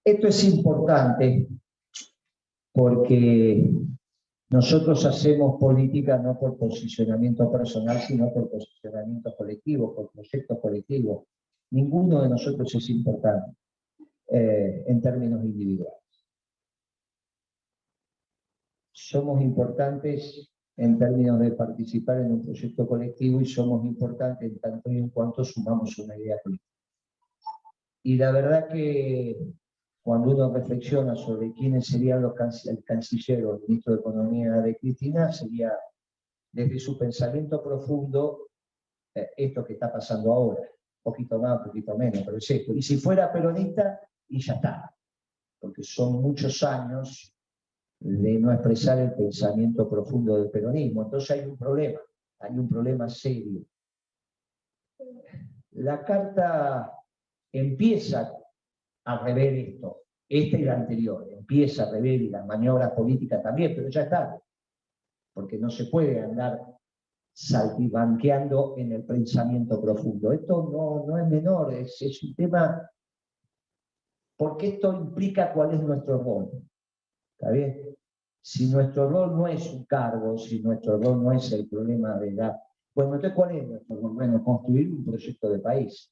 Esto es importante porque nosotros hacemos política no por posicionamiento personal, sino por posicionamiento colectivo, por proyectos colectivos. Ninguno de nosotros es importante en términos individuales. Somos importantes en términos de participar en un proyecto colectivo y somos importantes en tanto y en cuanto sumamos una idea colectiva. Y la verdad que cuando uno reflexiona sobre quiénes serían el canciller o el ministro de Economía de Cristina, sería desde su pensamiento profundo esto que está pasando ahora. Un poquito más, un poquito menos, pero es esto. Y si fuera peronista, y ya está. Porque son muchos años de no expresar el pensamiento profundo del peronismo. Entonces hay un problema serio. La carta empieza a rever esto, esta y la anterior, empieza a rever y las maniobras políticas también, pero ya está, porque no se puede andar saltibanqueando en el pensamiento profundo. Esto no es menor, es un tema, porque esto implica cuál es nuestro rol. ¿Está bien? Si nuestro rol no es un cargo, si nuestro rol no es el problema de la... Bueno, entonces, ¿cuál es nuestro rol? Bueno, construir un proyecto de país.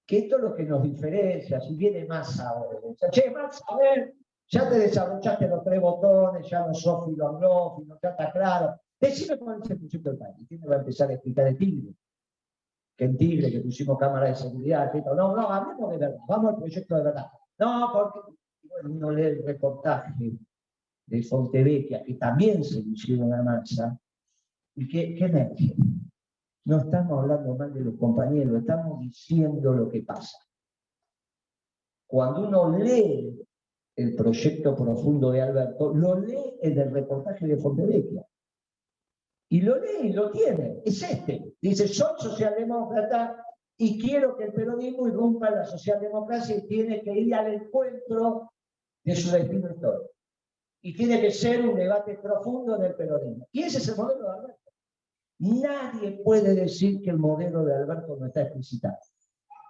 Que esto es lo que nos diferencia. Si viene Massa ahora, che, Massa, a ver, ya te desabrochaste los 3 botones, ya no sos filoanglófilo, ya está claro. Decime cuál es el proyecto del país. ¿Quién me va a empezar a explicar el Tigre? Que en Tigre, que pusimos cámara de seguridad, no, hablemos de verdad, vamos al proyecto de verdad. No, porque bueno, uno lee el reportaje de Fontevecchia, que también se lo hicieron a Massa, y ¿qué emerge? No estamos hablando mal de los compañeros, estamos diciendo lo que pasa. Cuando uno lee el proyecto profundo de Alberto, lo lee en el reportaje de Fontevecchia. Y lo lee y lo tiene, es este. Dice, soy socialdemócrata y quiero que el peronismo irrumpa en la socialdemocracia y tiene que ir al encuentro de su destino histórico. Y tiene que ser un debate profundo del peronismo. Y ese es el modelo de Alberto. Nadie puede decir que el modelo de Alberto no está explicitado.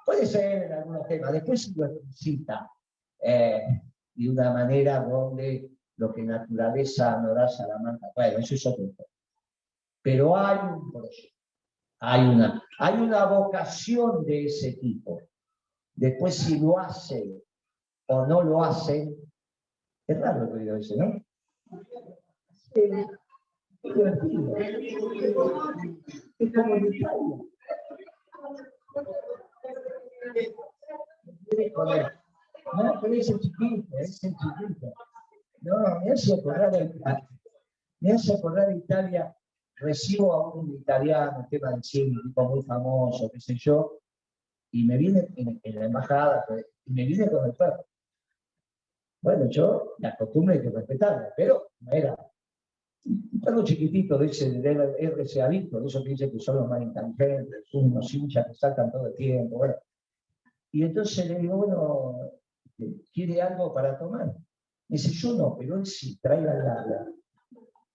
Puede ser en algunos temas, después se lo explicita de una manera donde lo que naturaleza no da Salamanca, bueno, eso es otro tema. Pero hay un proyecto, hay una vocación de ese tipo. Después si lo hacen o no lo hacen, es raro lo que digo ese, ¿no? Es divertido. Es como en Italia. No, pero ese chiquito, No, me hace acordar a Italia. Recibo a un italiano, tema del cine, un tipo muy famoso, qué sé yo, y me viene en la embajada, y me viene con el perro. Bueno, yo la costumbre hay que respetarla, pero no era un perro chiquitito de ese de RCA Victor, de esos que dicen que son los más inteligentes, unos hinchas que saltan todo el tiempo, bueno. Y entonces le digo, bueno, ¿quiere algo para tomar? Me dice, yo no, pero él sí, traiga la.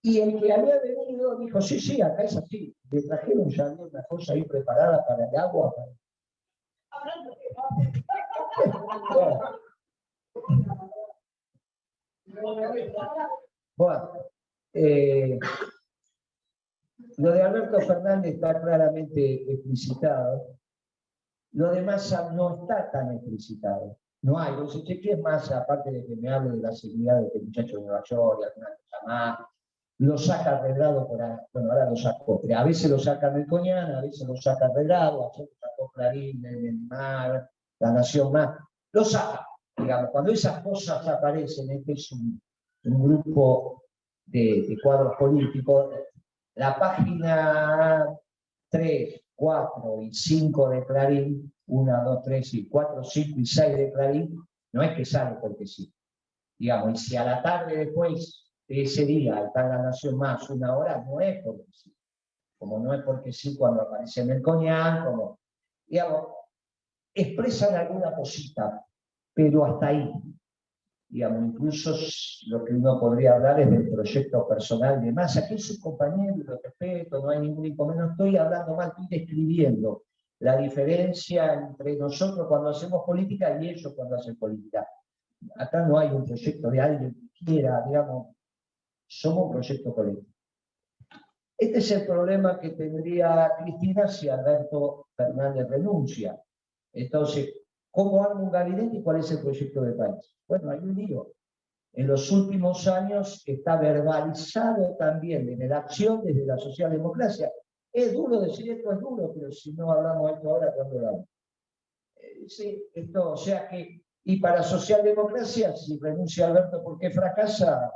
Y el que había venido dijo, sí, acá es así. Le trajeron ya una cosa ahí preparada para el agua. Bueno, lo de Alberto Fernández está claramente explicitado. Lo de Massa no está tan explicitado. No hay. Entonces, ¿qué es Massa? Aparte de que me hable de la seguridad de este muchacho de Nueva York y alguna cosa más, lo saca arreglado por ahí. Bueno, ahora lo sacó. A veces lo saca Melconian, a veces lo saca arreglado, ayer lo sacó Clarín, el Mar, La Nación Más. Lo saca, digamos. Cuando esas cosas aparecen, este es un grupo de cuadros políticos. La página 3, 4 y 5 de Clarín, 1, 2, 3 y 4, 5 y 6 de Clarín, no es que sale porque sí. Digamos, y si a la tarde después de ese día está La Nación Más 1 hora, no es porque sí. Como no es porque sí cuando aparece Melconian, como, digamos, expresan alguna cosita, pero hasta ahí. Digamos, incluso lo que uno podría hablar es del proyecto personal de Massa, que es su compañero, lo respeto, no hay ningún inconveniente, no estoy hablando mal, estoy describiendo la diferencia entre nosotros cuando hacemos política y ellos cuando hacen política. Acá no hay un proyecto de alguien que quiera, digamos, somos un proyecto colectivo. Este es el problema que tendría Cristina si Alberto Fernández renuncia. Entonces, ¿cómo arma un gabinete y cuál es el proyecto de país? Bueno, hay un lío. En los últimos años está verbalizado también en la acción desde la socialdemocracia. Es duro decir esto, es duro, pero si no hablamos de esto ahora, ¿cuándo lo hablamos? Sí, esto, o sea que, y para socialdemocracia, si renuncia Alberto porque fracasa,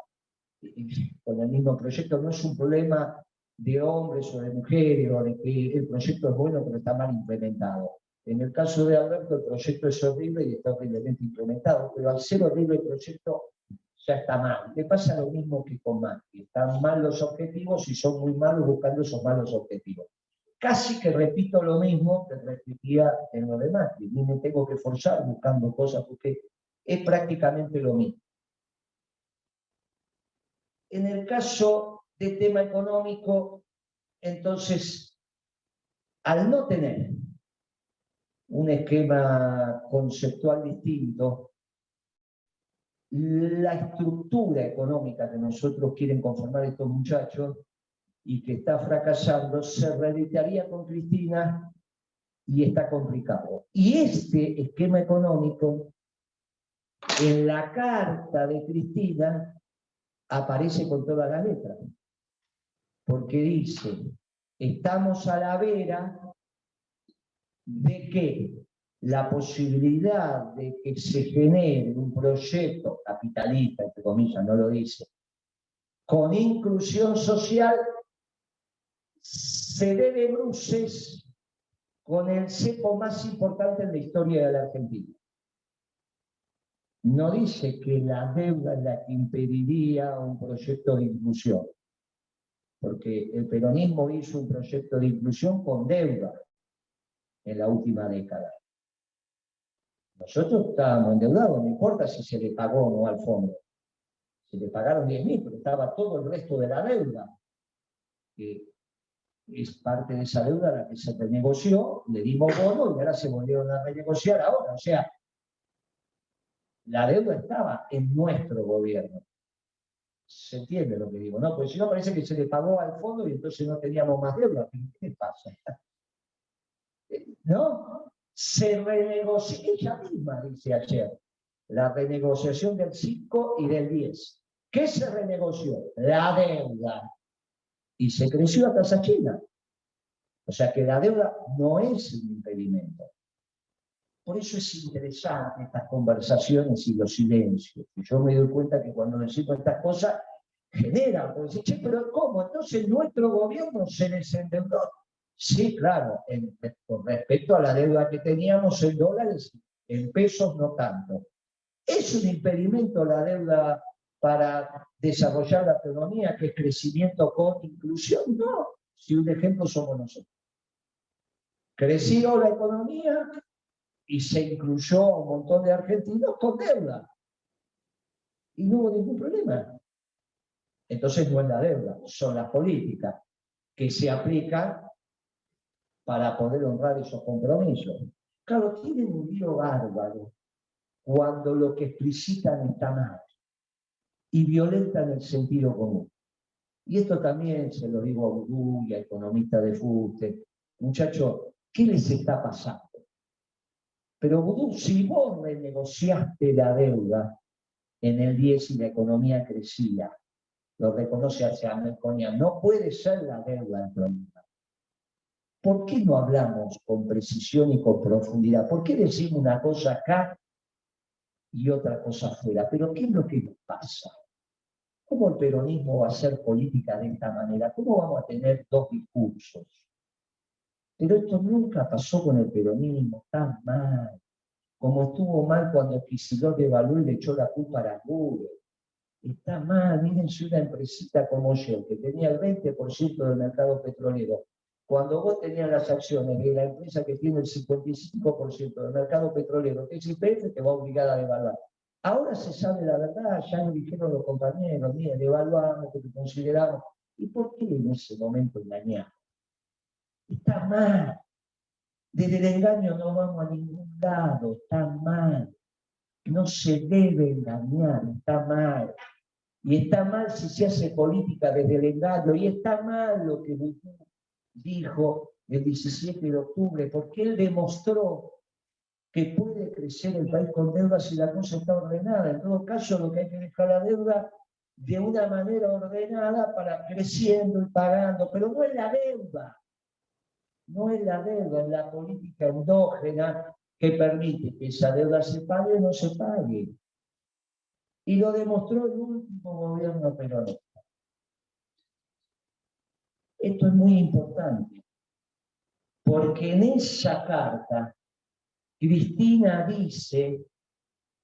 con el mismo proyecto, no es un problema de hombres o de mujeres, o de que el proyecto es bueno pero está mal implementado. En el caso de Alberto, el proyecto es horrible y está horriblemente implementado, pero al ser horrible el proyecto ya está mal. Le pasa lo mismo que con Macri. Están mal los objetivos y son muy malos buscando esos malos objetivos. Casi que repito lo mismo que repetía en lo de Macri. Ni me tengo que forzar buscando cosas porque es prácticamente lo mismo. En el caso de tema económico, entonces, al no tener un esquema conceptual distinto, la estructura económica que nosotros quieren conformar estos muchachos y que está fracasando, se reeditaría con Cristina y está complicado. Y este esquema económico, en la carta de Cristina, aparece con toda la letra. Porque dice, estamos a la vera de que la posibilidad de que se genere un proyecto capitalista, entre comillas, no lo dice, con inclusión social, se debe bruces con el cepo más importante en la historia de la Argentina. No dice que la deuda es la que impediría un proyecto de inclusión, porque el peronismo hizo un proyecto de inclusión con deuda en la última década. Nosotros estábamos endeudados, no importa si se le pagó o no al fondo. Se le pagaron 10.000, pero estaba todo el resto de la deuda, que es parte de esa deuda la que se renegoció, le dimos bono y ahora se volvieron a renegociar ahora. O sea, la deuda estaba en nuestro gobierno. ¿Se entiende lo que digo? ¿No? Porque si no parece que se le pagó al fondo y entonces no teníamos más deuda. ¿Qué pasa? ¿No? Se renegoció, ella misma dice ayer, la renegociación del 5 y del 10. ¿Qué se renegoció? La deuda. Y se creció a tasa china. O sea que la deuda no es un impedimento. Por eso es interesante estas conversaciones y los silencios. Y yo me doy cuenta que cuando decimos estas cosas, generan, porque dicen, che, pero ¿cómo? Entonces nuestro gobierno se desendeudó. Sí, claro, con respecto a la deuda que teníamos en dólares, en pesos no tanto. ¿Es un impedimento la deuda para desarrollar la economía, que es crecimiento con inclusión? No, si un ejemplo somos nosotros. Creció la economía y se incluyó a un montón de argentinos con deuda. Y no hubo ningún problema. Entonces no es la deuda, son las políticas que se aplican para poder honrar esos compromisos. Claro, tienen un lío bárbaro cuando lo que explicitan está mal y violentan el sentido común. Y esto también se lo digo a Vudú y a economistas de fuste. Muchachos, ¿qué les está pasando? Pero Vudú, si vos renegociaste la deuda en el 10 y la economía crecía, lo reconoce hacia Melconian, no puede ser la deuda el problema. ¿Por qué no hablamos con precisión y con profundidad? ¿Por qué decimos una cosa acá y otra cosa afuera? ¿Pero qué es lo que nos pasa? ¿Cómo el peronismo va a hacer política de esta manera? ¿Cómo vamos a tener dos discursos? Pero esto nunca pasó con el peronismo, tan mal. Como estuvo mal cuando Kicillof devaluó y le echó la culpa a Google. Está mal, miren si una empresita como Shell, que tenía el 20% del mercado petrolero, cuando vos tenías las acciones de la empresa que tiene el 55% del mercado petrolero, que es YPF, te va a obligar a devaluar. Ahora se sabe la verdad, ya lo dijeron los compañeros, miren, devaluamos porque consideramos. ¿Y por qué en ese momento engañamos? Está mal. Desde el engaño no vamos a ningún lado, está mal. No se debe engañar, está mal. Y está mal si se hace política desde el engaño, y está mal lo que dijo el 17 de octubre, porque él demostró que puede crecer el país con deuda si la cosa está ordenada. En todo caso, lo que hay que dejar la deuda de una manera ordenada para creciendo y pagando, pero no es la deuda, no es la deuda, es la política endógena que permite que esa deuda se pague o no se pague. Y lo demostró el último gobierno peronista. Esto es muy importante, porque en esa carta Cristina dice,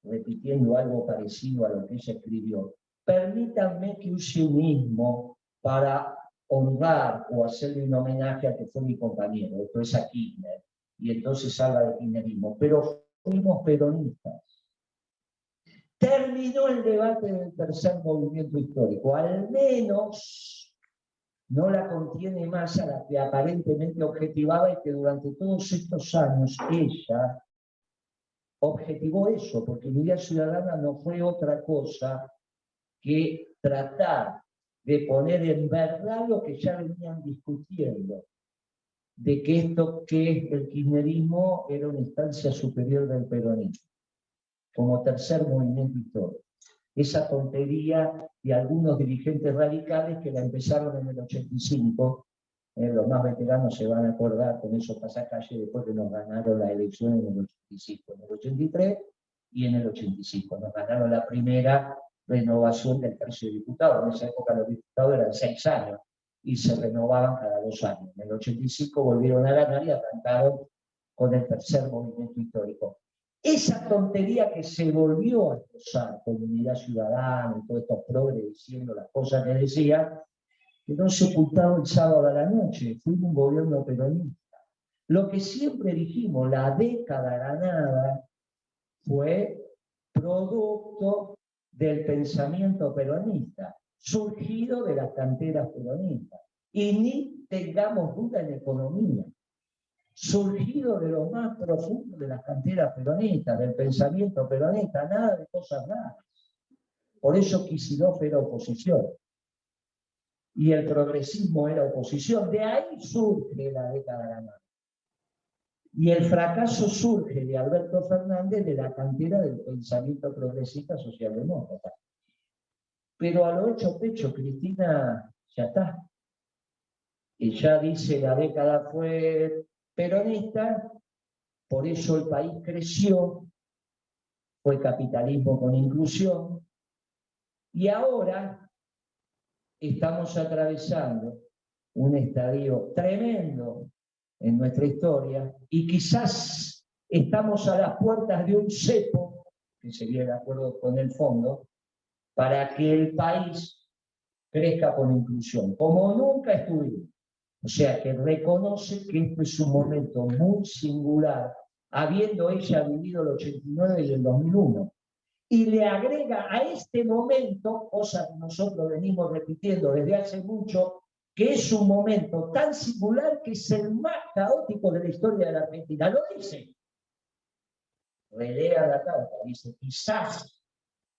repitiendo algo parecido a lo que ella escribió, permítanme que use un mismo para honrar o hacerle un homenaje a que fue mi compañero, esto es a Kirchner, y entonces habla de kirchnerismo, pero fuimos peronistas. Terminó el debate del tercer movimiento histórico, al menos no la contiene más a la que aparentemente objetivaba y que durante todos estos años ella objetivó eso, porque Unidad Ciudadana no fue otra cosa que tratar de poner en verdad lo que ya venían discutiendo, de que esto que es el kirchnerismo era una instancia superior del peronismo, como tercer movimiento histórico. Esa tontería de algunos dirigentes radicales que la empezaron en el 85, los más veteranos se van a acordar con esos pasacalle después que nos ganaron la elección en el 85, en el 83 y en el 85. Nos ganaron la primera renovación del tercio de diputados. En esa época los diputados eran 6 años y se renovaban cada 2 años. En el 85 volvieron a ganar y arrancaron con el tercer movimiento histórico. Esa tontería que se volvió a usar con Unidad Ciudadana y todos estos progres diciendo las cosas que decían, quedó sepultado el sábado a la noche. Fuimos un gobierno peronista. Lo que siempre dijimos, la década ganada fue producto del pensamiento peronista, surgido de las canteras peronistas. Y ni tengamos duda en economía, surgido de lo más profundo de las canteras peronistas, del pensamiento peronista, nada de cosas raras. Por eso Kicillof era oposición. Y el progresismo era oposición. De ahí surge la década ganada. Y el fracaso surge de Alberto Fernández de la cantera del pensamiento progresista socialdemócrata. Pero a lo hecho pecho, Cristina ya está. Y ya dice la década fue peronista, por eso el país creció, fue capitalismo con inclusión, y ahora estamos atravesando un estadio tremendo en nuestra historia, y quizás estamos a las puertas de un cepo, que sería de acuerdo con el fondo, para que el país crezca con inclusión, como nunca estuvimos. O sea, que reconoce que este es un momento muy singular, habiendo ella vivido el 89 y el 2001. Y le agrega a este momento, cosa que nosotros venimos repitiendo desde hace mucho, que es un momento tan singular que es el más caótico de la historia de la Argentina. Lo dice. Relea la carta, dice, quizás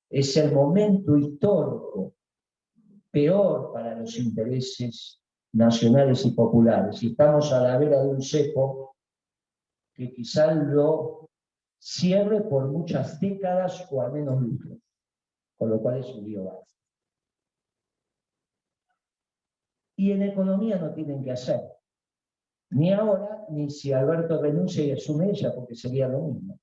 es el momento histórico peor para los intereses nacionales y populares. Y estamos a la vera de un cepo que quizás lo cierre por muchas décadas o al menos lucro, con lo cual es un lío básico. Y en economía no tienen que hacer, ni ahora, ni si Alberto renuncia y asume ella, porque sería lo mismo.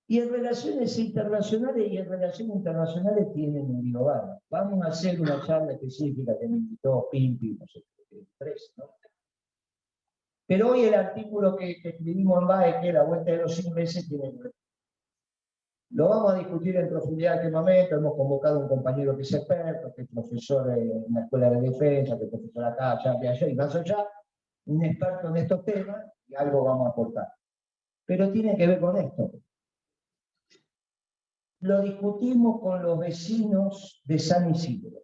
Y en relaciones internacionales tienen un lío bárbaro. Vamos a hacer una charla específica que me invitó Pimpi, no sé, 3, ¿no? Pero hoy el artículo que escribimos en BAE, que la vuelta de los ingleses, tiene que ver. Lo vamos a discutir en profundidad en este momento. Hemos convocado a un compañero que es experto, que es profesor en la Escuela de Defensa, que es profesor acá, allá, de allá y más allá, un experto en estos temas, y algo vamos a aportar. Pero tiene que ver con esto. Lo discutimos con los vecinos de San Isidro.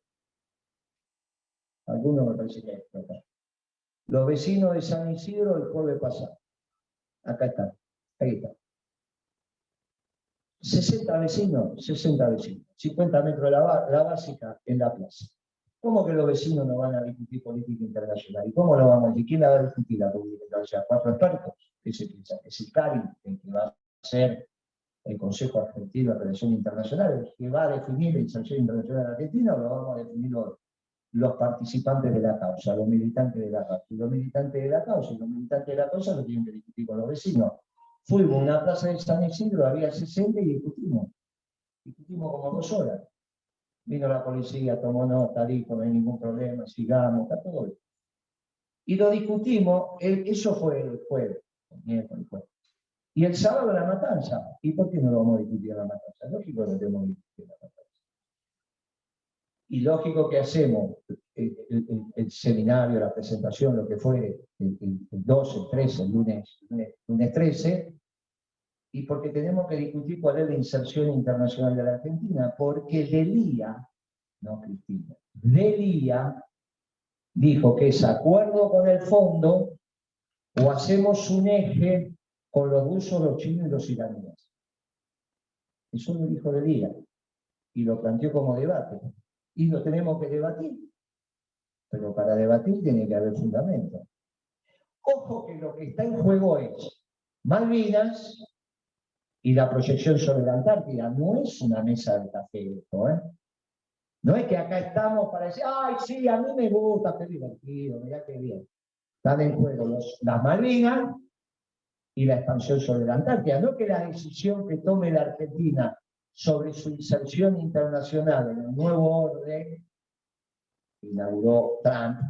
Algunos me parece que hay acá. Los vecinos de San Isidro el jueves pasado. Acá están, ahí está. 60 vecinos, 50 metros la básica en la plaza. ¿Cómo que los vecinos no van a discutir política internacional? ¿Y cómo lo vamos a discutir? ¿Quién la va a discutir la política internacional? 4 expertos, que se piensa, es el CARI, el que va a ser el Consejo Argentino de Relaciones Internacionales, que va a definir la inserción internacional de Argentina, o lo vamos a definir los participantes de la causa, los militantes de la causa. Y los militantes de la causa y los militantes de la causa lo tienen que discutir con los vecinos. Fuimos a una plaza de San Isidro, había 60 y discutimos. Discutimos como 2 horas. Vino la policía, tomó nota, dijo, no hay ningún problema, sigamos, está todo bien. Y lo discutimos, eso fue el jueves, miércoles, jueves. Y el sábado la matanza. ¿Y por qué no lo vamos a discutir la matanza? Lógico que no tenemos que discutir la matanza. Y lógico que hacemos el seminario, la presentación, lo que fue el 12, el 13, el lunes 13, y porque tenemos que discutir cuál es la inserción internacional de la Argentina, porque Delía, no Cristina, Delía dijo que es acuerdo con el fondo o hacemos un eje con los rusos, los chinos y los iraníes. Eso lo dijo Delía y lo planteó como debate. Y lo tenemos que debatir. Pero para debatir tiene que haber fundamento. Ojo que lo que está en juego es Malvinas y la proyección sobre la Antártida. No es una mesa de café esto, ¿eh? No es que acá estamos para decir, ay, sí, a mí me gusta, qué divertido, mirá qué bien. Están en juego las Malvinas y la expansión sobre la Antártida. No que la decisión que tome la Argentina sobre su inserción internacional en el nuevo orden que inauguró Trump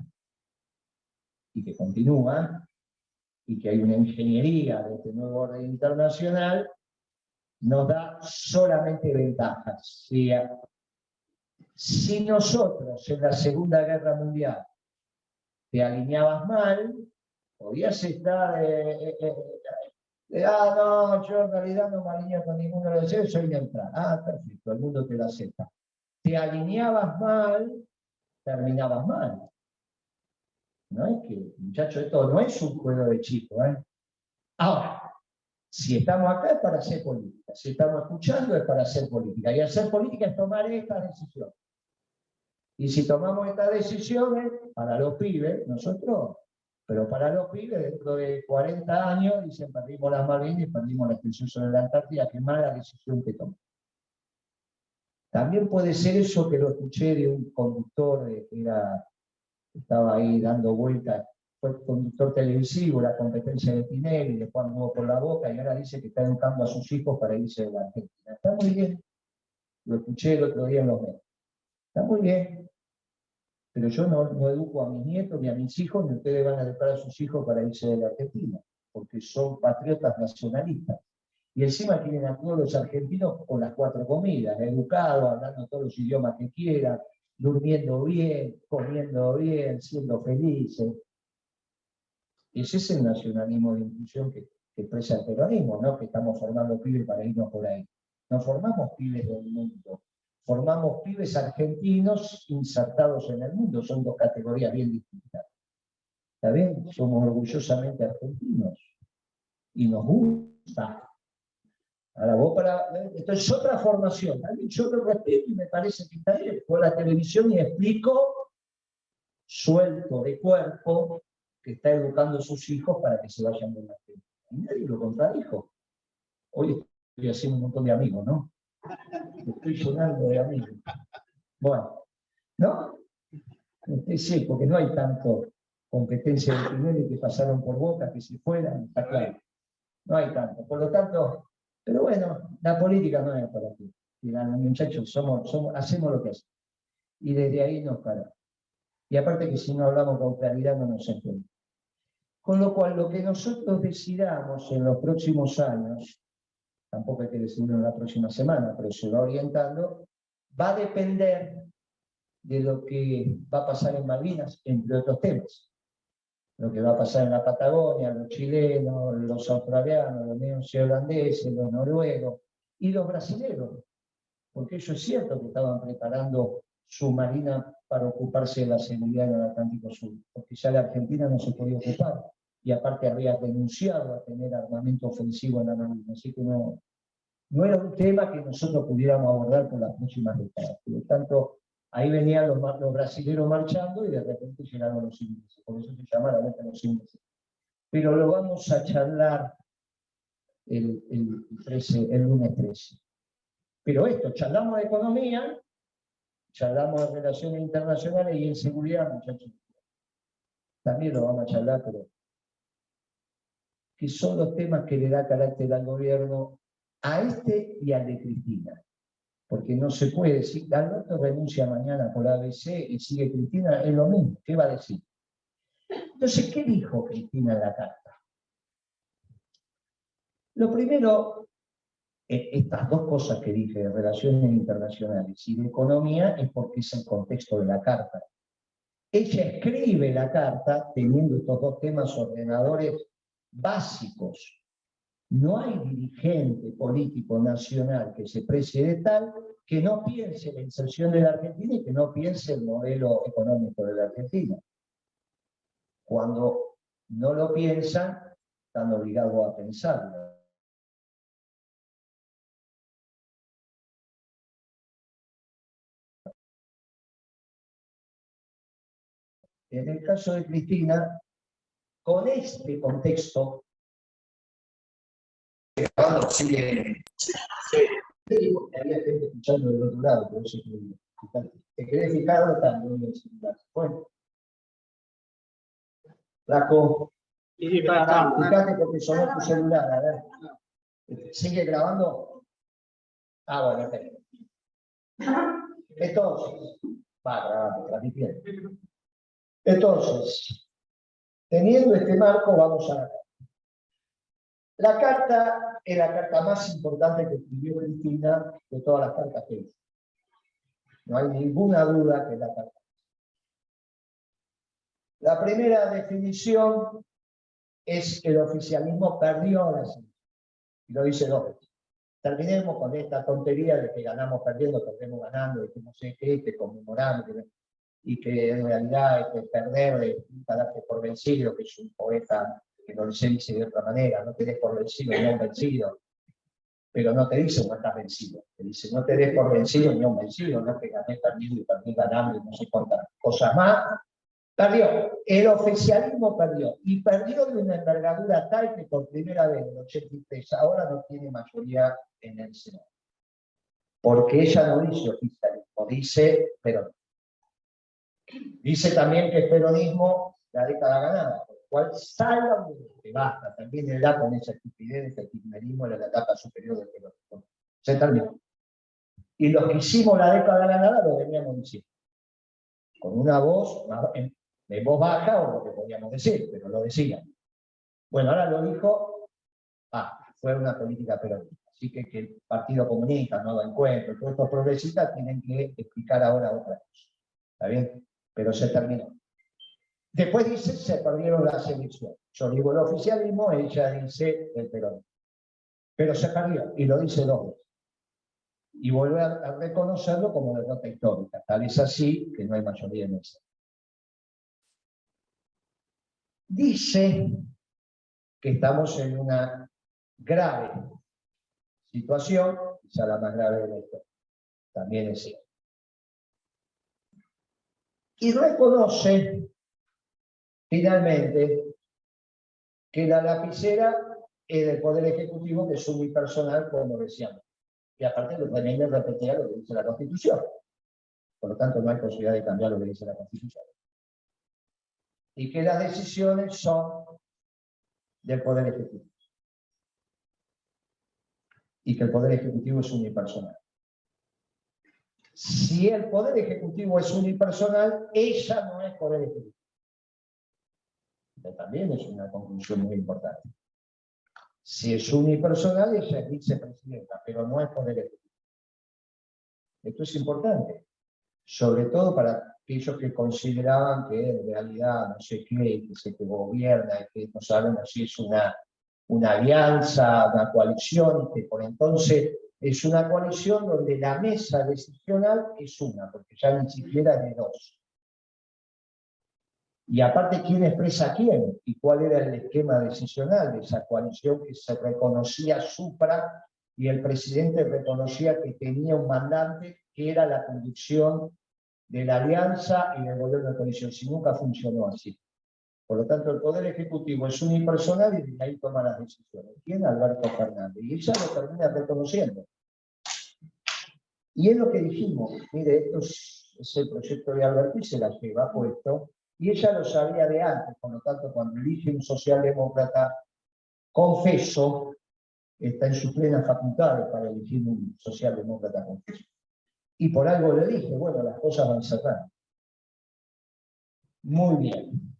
y que continúa, y que hay una ingeniería de este nuevo orden internacional, nos da solamente ventajas. Si nosotros en la Segunda Guerra Mundial te alineabas mal, podías estar... no, yo en realidad no me alineo con ninguno de los dos, soy neutral. Ah, perfecto, el mundo te lo acepta. Te alineabas mal, terminabas mal. No es que, muchachos, esto no es un juego de chicos, ¿eh? Ahora, si estamos acá es para hacer política, si estamos escuchando es para hacer política, y hacer política es tomar estas decisiones. Y si tomamos estas decisiones, para los pibes, nosotros, pero para los pibes, dentro de 40 años, dicen, perdimos las Malvinas y perdimos la extensión sobre la Antártida, qué mala decisión que tomamos. También puede ser eso que lo escuché de un conductor que estaba ahí dando vueltas, fue conductor televisivo, la competencia de Tinelli, después andó por la boca y ahora dice que está educando a sus hijos para irse de la Argentina. Está muy bien, lo escuché el otro día en los medios. Está muy bien, pero yo no educo a mis nietos ni a mis hijos, ni ustedes van a educar a sus hijos para irse de la Argentina, porque son patriotas nacionalistas. Y encima tienen a todos los argentinos con las 4 comidas, educados, hablando todos los idiomas que quieran, durmiendo bien, comiendo bien, siendo felices. Ese es el nacionalismo de inclusión que expresa el peronismo, ¿no? Que estamos formando pibes para irnos por ahí. No formamos pibes del mundo, formamos pibes argentinos insertados en el mundo, son 2 categorías bien distintas. ¿Está bien? Somos orgullosamente argentinos y nos gusta. Ahora vos esto es otra formación. Yo lo respeto y me parece que está bien. Fue a la televisión y explico, suelto de cuerpo, que está educando a sus hijos para que se vayan de la Argentina. Y nadie lo contradijo. Hoy estoy haciendo un montón de amigos, ¿no? Estoy llenando de amigos. Bueno, ¿no? Sí, porque no hay tanto competencia de Tinelli que pasaron por Boca, que se fueran, está claro. No hay tanto. Por lo tanto, pero bueno, la política no es para ti. Muchachos, hacemos lo que hacemos. Y desde ahí nos paramos. Y aparte que si no hablamos con claridad no nos entendemos. Con lo cual, lo que nosotros decidamos en los próximos años, tampoco hay que decidirlo en la próxima semana, pero se va orientando, va a depender de lo que va a pasar en Malvinas, entre otros temas. Lo que va a pasar en la Patagonia, los chilenos, los australianos, los neozelandeses, los noruegos y los brasileños. Porque eso es cierto que estaban preparando su marina para ocuparse de la seguridad en el Atlántico Sur, porque ya la Argentina no se podía ocupar, y aparte había renunciado a tener armamento ofensivo en la Marina, así que no era un tema que nosotros pudiéramos abordar por las próximas décadas. Por lo tanto, ahí venían los brasileños marchando y de repente llegaron los ingleses, por eso se llama la guerra de los ingleses. Pero lo vamos a charlar el lunes 13. Pero charlamos de economía, charlamos de relaciones internacionales y en seguridad, muchachos. También lo vamos a charlar, pero que son los temas que le da carácter al gobierno a y al de Cristina. Porque no se puede decir, Alberto renuncia mañana por ABC y sigue Cristina, es lo mismo, ¿qué va a decir? Entonces, ¿qué dijo Cristina en la carta? Lo primero, estas dos cosas que dije, de relaciones internacionales y de economía, es porque es el contexto de la carta. Ella escribe la carta teniendo estos dos temas ordenadores básicos. No hay dirigente político nacional que se precie de tal que no piense la inserción de la Argentina y que no piense el modelo económico de la Argentina. Cuando no lo piensan, están obligados a pensarlo. En el caso de Cristina, con este contexto, sigue. Había gente escuchando del otro lado, por eso te querés fijar o también. Bueno, Flaco, fíjate porque sonó tu celular, a ver. ¿Sigue grabando? Ah, bueno, ok. Entonces, va grabando, transmitiendo. Entonces, teniendo este marco, vamos a... La carta es la carta más importante que escribió Cristina de todas las cartas que hizo. No hay ninguna duda que es la carta. La primera definición es que el oficialismo perdió las elecciones. Y lo dice dos veces. Terminemos con esta tontería de que ganamos perdiendo, perdemos ganando, de que no sé qué, que conmemoramos, y que en realidad perder para darte por vencido, que es un poeta que no se dice de otra manera, no te des por vencido, no vencido. Pero no te dice no estás vencido, te dice no te des por vencido ni un vencido, no que gané perdido y perdí ganando y no sé cuántas cosas más. Perdió, el oficialismo perdió, y perdió de una envergadura tal que por primera vez en el 83 ahora no tiene mayoría en el Senado. Porque ella no dice oficialismo, dice peronismo. Dice también que el peronismo la década ganada, por lo cual salga que basta, también le da con esa estupidez de que el kirchnerismo era la etapa superior del peronismo. Se terminó. Y los que hicimos la década ganada lo veníamos diciendo. Con una voz de voz baja o lo que podíamos decir, pero lo decían. Bueno, ahora lo dijo, fue una política peronista. Así que el Partido Comunista, Nuevo Encuentro, todos estos progresistas tienen que explicar ahora otra cosa. ¿Está bien? Pero se terminó. Después dice, se perdieron las elecciones. Yo digo el oficialismo, ella dice el peronismo. Pero se perdió, y lo dice dos veces. Y vuelve a reconocerlo como derrota histórica. Tal es así que no hay mayoría en eso. Dice que estamos en una grave situación, quizá la más grave de esto, también es cierto. Y reconoce finalmente que la lapicera es del Poder Ejecutivo, que es unipersonal, como decíamos. Y aparte lo también le repetía lo que dice la Constitución. Por lo tanto, no hay posibilidad de cambiar lo que dice la Constitución. Y que las decisiones son del Poder Ejecutivo. Y que el Poder Ejecutivo es unipersonal. Si el Poder Ejecutivo es unipersonal, ella no es Poder Ejecutivo. Pero también es una conclusión muy importante. Si es unipersonal, ella es vicepresidenta, pero no es Poder Ejecutivo. Esto es importante, sobre todo para aquellos que consideraban que en realidad no sé qué, que se gobierna, y que no sabemos si es una alianza, una coalición, y que por entonces es una coalición donde la mesa decisional es una, porque ya ni siquiera es de dos. Y aparte, ¿quién expresa a quién? ¿Y cuál era el esquema decisional de esa coalición que se reconocía supra y el presidente reconocía que tenía un mandante que era la conducción de la alianza y del gobierno de coalición? Si nunca funcionó así. Por lo tanto, el Poder Ejecutivo es unipersonal y de ahí toma las decisiones. ¿Quién? Alberto Fernández. Y ella lo termina reconociendo. Y es lo que dijimos. Mire, esto es el proyecto de Alberto y se la lleva puesto. Y ella lo sabía de antes. Por lo tanto, cuando elige un socialdemócrata, confeso, está en sus plenas facultades para elegir un socialdemócrata confeso. Y por algo le dije, bueno, las cosas van cerrando. Muy bien.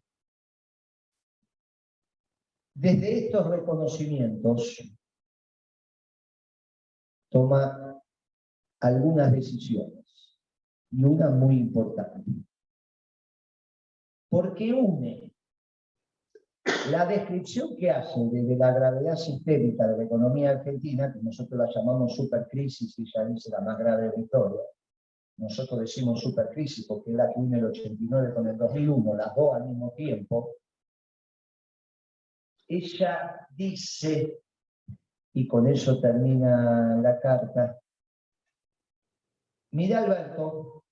Desde estos reconocimientos toma algunas decisiones, y una muy importante. Porque une la descripción que hace de la gravedad sistémica de la economía argentina, que nosotros la llamamos supercrisis, y ya dice la más grave de la historia. Nosotros decimos supercrisis porque es la que une el 89 con el 2001, las dos al mismo tiempo. Ella dice, y con eso termina la carta: mira, Alberto,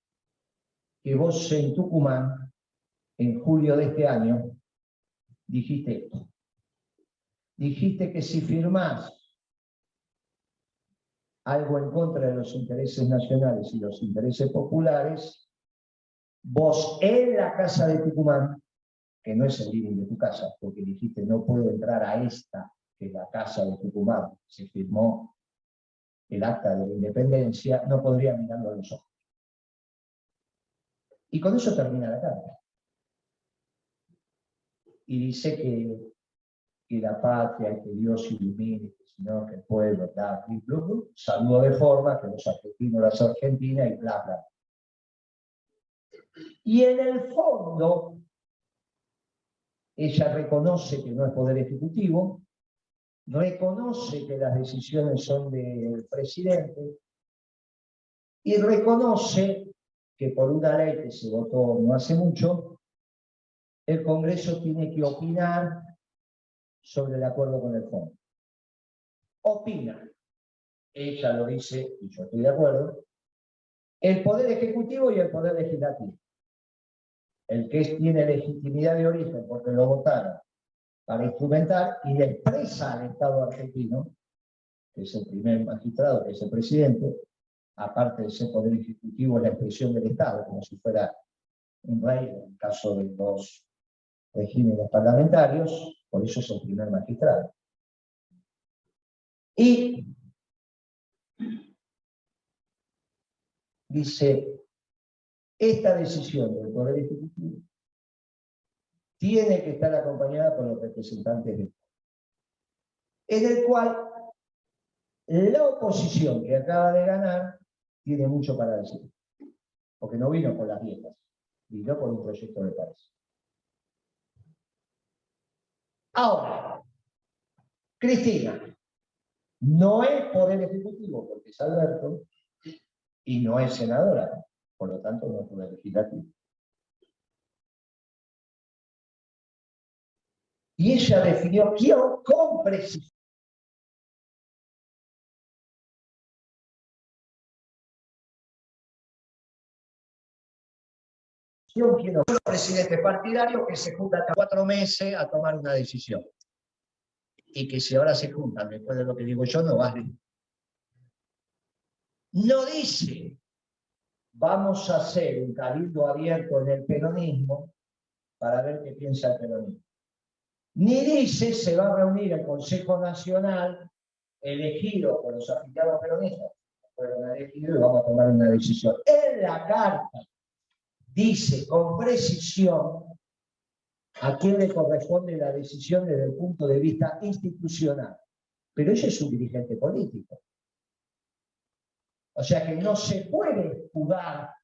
que vos en Tucumán, en julio de este año, dijiste esto. Dijiste que si firmás algo en contra de los intereses nacionales y los intereses populares, vos en la casa de Tucumán, que no es el living de tu casa, porque dijiste no puedo entrar a esta, que es la casa de Tucumán, se firmó el acta de la independencia, no podría mirarlo a los ojos. Y con eso termina la carta. Y dice que la patria, que Dios ilumine, que sino que el pueblo, bla, bla, bla, bla, saludo de forma, que los argentinos, las argentinas, y bla, bla. Y en el fondo, ella reconoce que no es poder ejecutivo, reconoce que las decisiones son del presidente, y reconoce que por una ley que se votó no hace mucho, el Congreso tiene que opinar sobre el acuerdo con el fondo. Opina, ella lo dice, y yo estoy de acuerdo, el Poder Ejecutivo y el Poder Legislativo. El que tiene legitimidad de origen porque lo votaron para instrumentar y le expresa al Estado argentino, que es el primer magistrado, que es el presidente, aparte de ser Poder Ejecutivo, es la expresión del Estado, como si fuera un rey en el caso de los regímenes parlamentarios, por eso es el primer magistrado. Y dice, esta decisión del Poder Ejecutivo tiene que estar acompañada por los representantes del pueblo, en el cual la oposición que acaba de ganar tiene mucho para decir, porque no vino por las viejas, vino por un proyecto de país. Ahora, Cristina no es Poder Ejecutivo porque es Alberto y no es senadora, por lo tanto no es Poder Legislativo. Y ella definió con precisión quién es un presidente partidario que se junta hasta 4 meses a tomar una decisión. Y que si ahora se juntan después de lo que digo yo, no vale. No dice, vamos a hacer un cabildo abierto en el peronismo para ver qué piensa el peronismo. Ni dice, se va a reunir el Consejo Nacional elegido por los afiliados peronistas, fueron elegidos y vamos a tomar una decisión. En la carta dice con precisión a quién le corresponde la decisión desde el punto de vista institucional. Pero ella es un dirigente político. O sea que no se puede jugar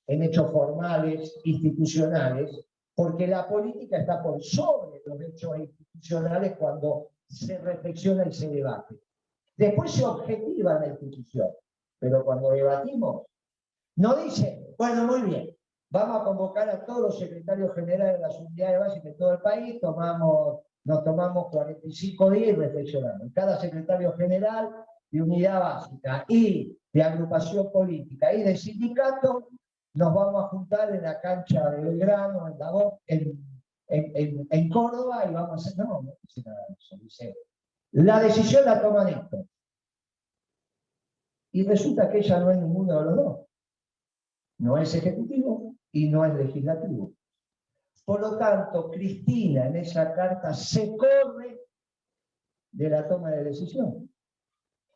en hechos formales, institucionales, porque la política está por sobre los hechos institucionales cuando se reflexiona y se debate. Después se objetiva la institución, pero cuando debatimos, no dice, bueno, muy bien, vamos a convocar a todos los secretarios generales de las unidades básicas de todo el país, nos tomamos 45 días y reflexionamos. Cada secretario general de unidad básica y de agrupación política y de sindicato, nos vamos a juntar en la cancha de Belgrano, en Córdoba, y vamos a hacer, no dice nada de eso, dice, la decisión la toman estos. Y resulta que ella no es ninguno de los dos. No es ejecutivo y no es legislativo. Por lo tanto, Cristina en esa carta se corre de la toma de decisión.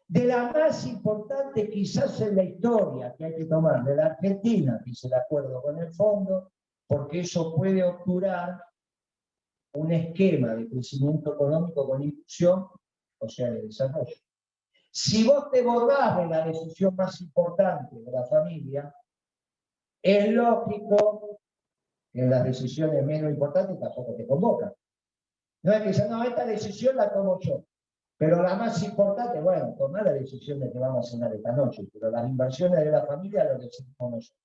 De la más importante quizás en la historia que hay que tomar de la Argentina, que hice el acuerdo con el fondo, porque eso puede obturar un esquema de crecimiento económico con inclusión, o sea, de desarrollo. Si vos te borrás de la decisión más importante de la familia, es lógico que en las decisiones menos importantes tampoco te convocan. No es que dicen, no, esta decisión la tomo yo, pero la más importante, bueno, tomar la decisión de que vamos a cenar esta noche, pero las inversiones de la familia lo decidimos nosotros.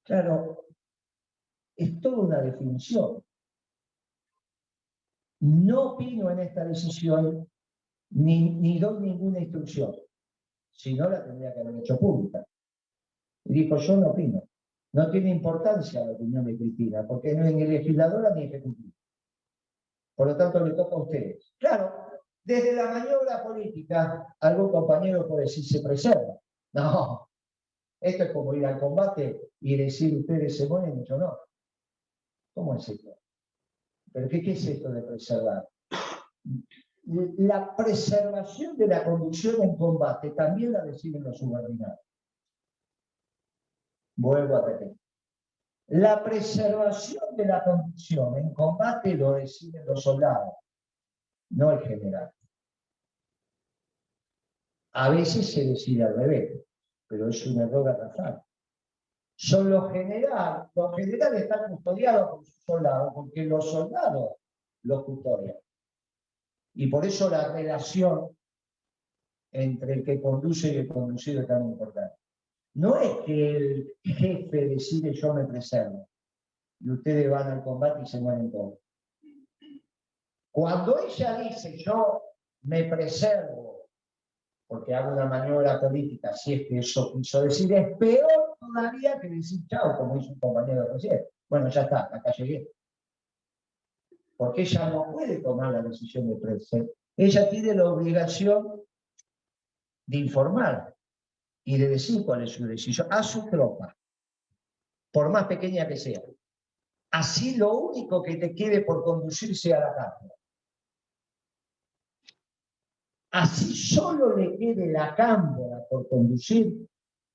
Claro, es toda una definición. No opino en esta decisión ni doy ninguna instrucción. Si no, la tendría que haber hecho pública. Y dijo, yo no opino. No tiene importancia la opinión de Cristina, porque no es ni legisladora ni ejecutiva. Por lo tanto, le toca a ustedes. Claro, desde la maniobra política, algún compañero puede decir se preserva. No, esto es como ir al combate y decir ustedes se mueren y yo no. ¿Cómo es esto? ¿Pero qué es esto de preservar? La preservación de la conducción en combate también la deciden los subordinados. Vuelvo a repetir. La preservación de la conducción en combate lo deciden los soldados, no el general. A veces se decide al revés, pero es un error garrafal. Son los generales están custodiados por sus soldados, porque los soldados los custodian. Y por eso la relación entre el que conduce y el conducido es tan importante. No es que el jefe decide yo me preservo y ustedes van al combate y se mueren todos. Cuando ella dice yo me preservo porque hago una maniobra política, si es que eso quiso decir, es peor todavía que decir chao, como hizo un compañero recién. Bueno, ya está, acá llegué. Porque ella no puede tomar la decisión de preservar. Ella tiene la obligación de informar y de decir cuál es su decisión a su tropa, por más pequeña que sea. Así lo único que te quede por conducirse a la cárcel. Así solo le quede la cámara por conducir,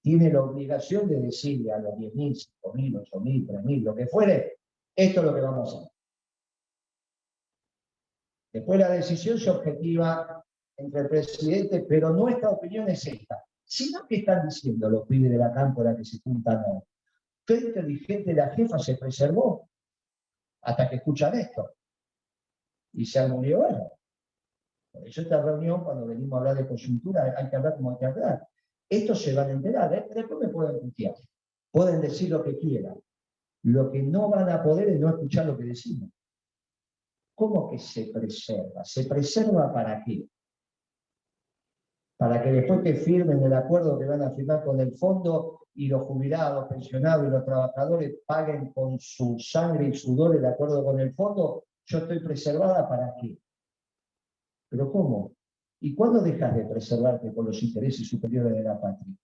tiene la obligación de decirle a los 10.000, 5.000, 8.000, 3.000, lo que fuere, esto es lo que vamos a hacer. Después la decisión se objetiva entre el presidente, pero nuestra opinión es esta. Sino que están diciendo los pibes de la cámpora que se juntan hoy. Qué inteligente la jefa se preservó hasta que escuchan esto. Y se murió bueno. Por eso esta reunión, cuando venimos a hablar de coyuntura, hay que hablar como hay que hablar. Estos se van a enterar, después me pueden putear. Pueden decir lo que quieran. Lo que no van a poder es no escuchar lo que decimos. ¿Cómo que se preserva? ¿Se preserva para qué? Para que después que firmen el acuerdo que van a firmar con el fondo y los jubilados, pensionados y los trabajadores paguen con su sangre y sudor el acuerdo con el fondo, yo estoy preservada ¿para qué? ¿Pero cómo? ¿Y cuándo dejas de preservarte por los intereses superiores de la patria?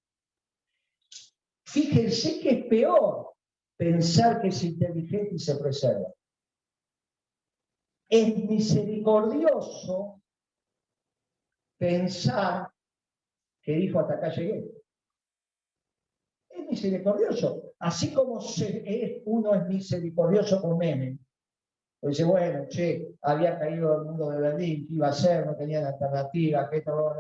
Fíjense que es peor pensar que es inteligente y se preserva. Es misericordioso pensar que dijo hasta acá llegué. Es misericordioso. Así como uno es misericordioso con Menem. Pues dice, bueno, che, había caído el mundo de Berlín, ¿qué iba a hacer? No tenían alternativa, ¿qué todo?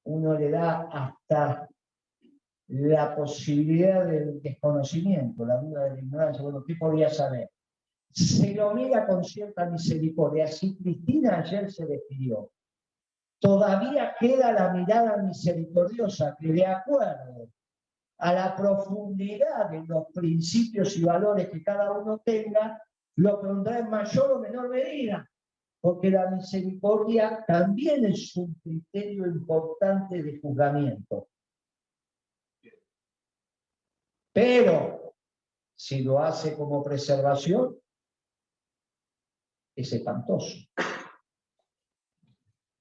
Uno le da hasta la posibilidad del desconocimiento, la duda de la ignorancia. Bueno, ¿qué podía saber? Se lo mira con cierta misericordia. Si Cristina ayer se despidió, todavía queda la mirada misericordiosa que de acuerdo a la profundidad de los principios y valores que cada uno tenga, lo pondrá en mayor o menor medida, porque la misericordia también es un criterio importante de juzgamiento. Pero, si lo hace como preservación, es espantoso.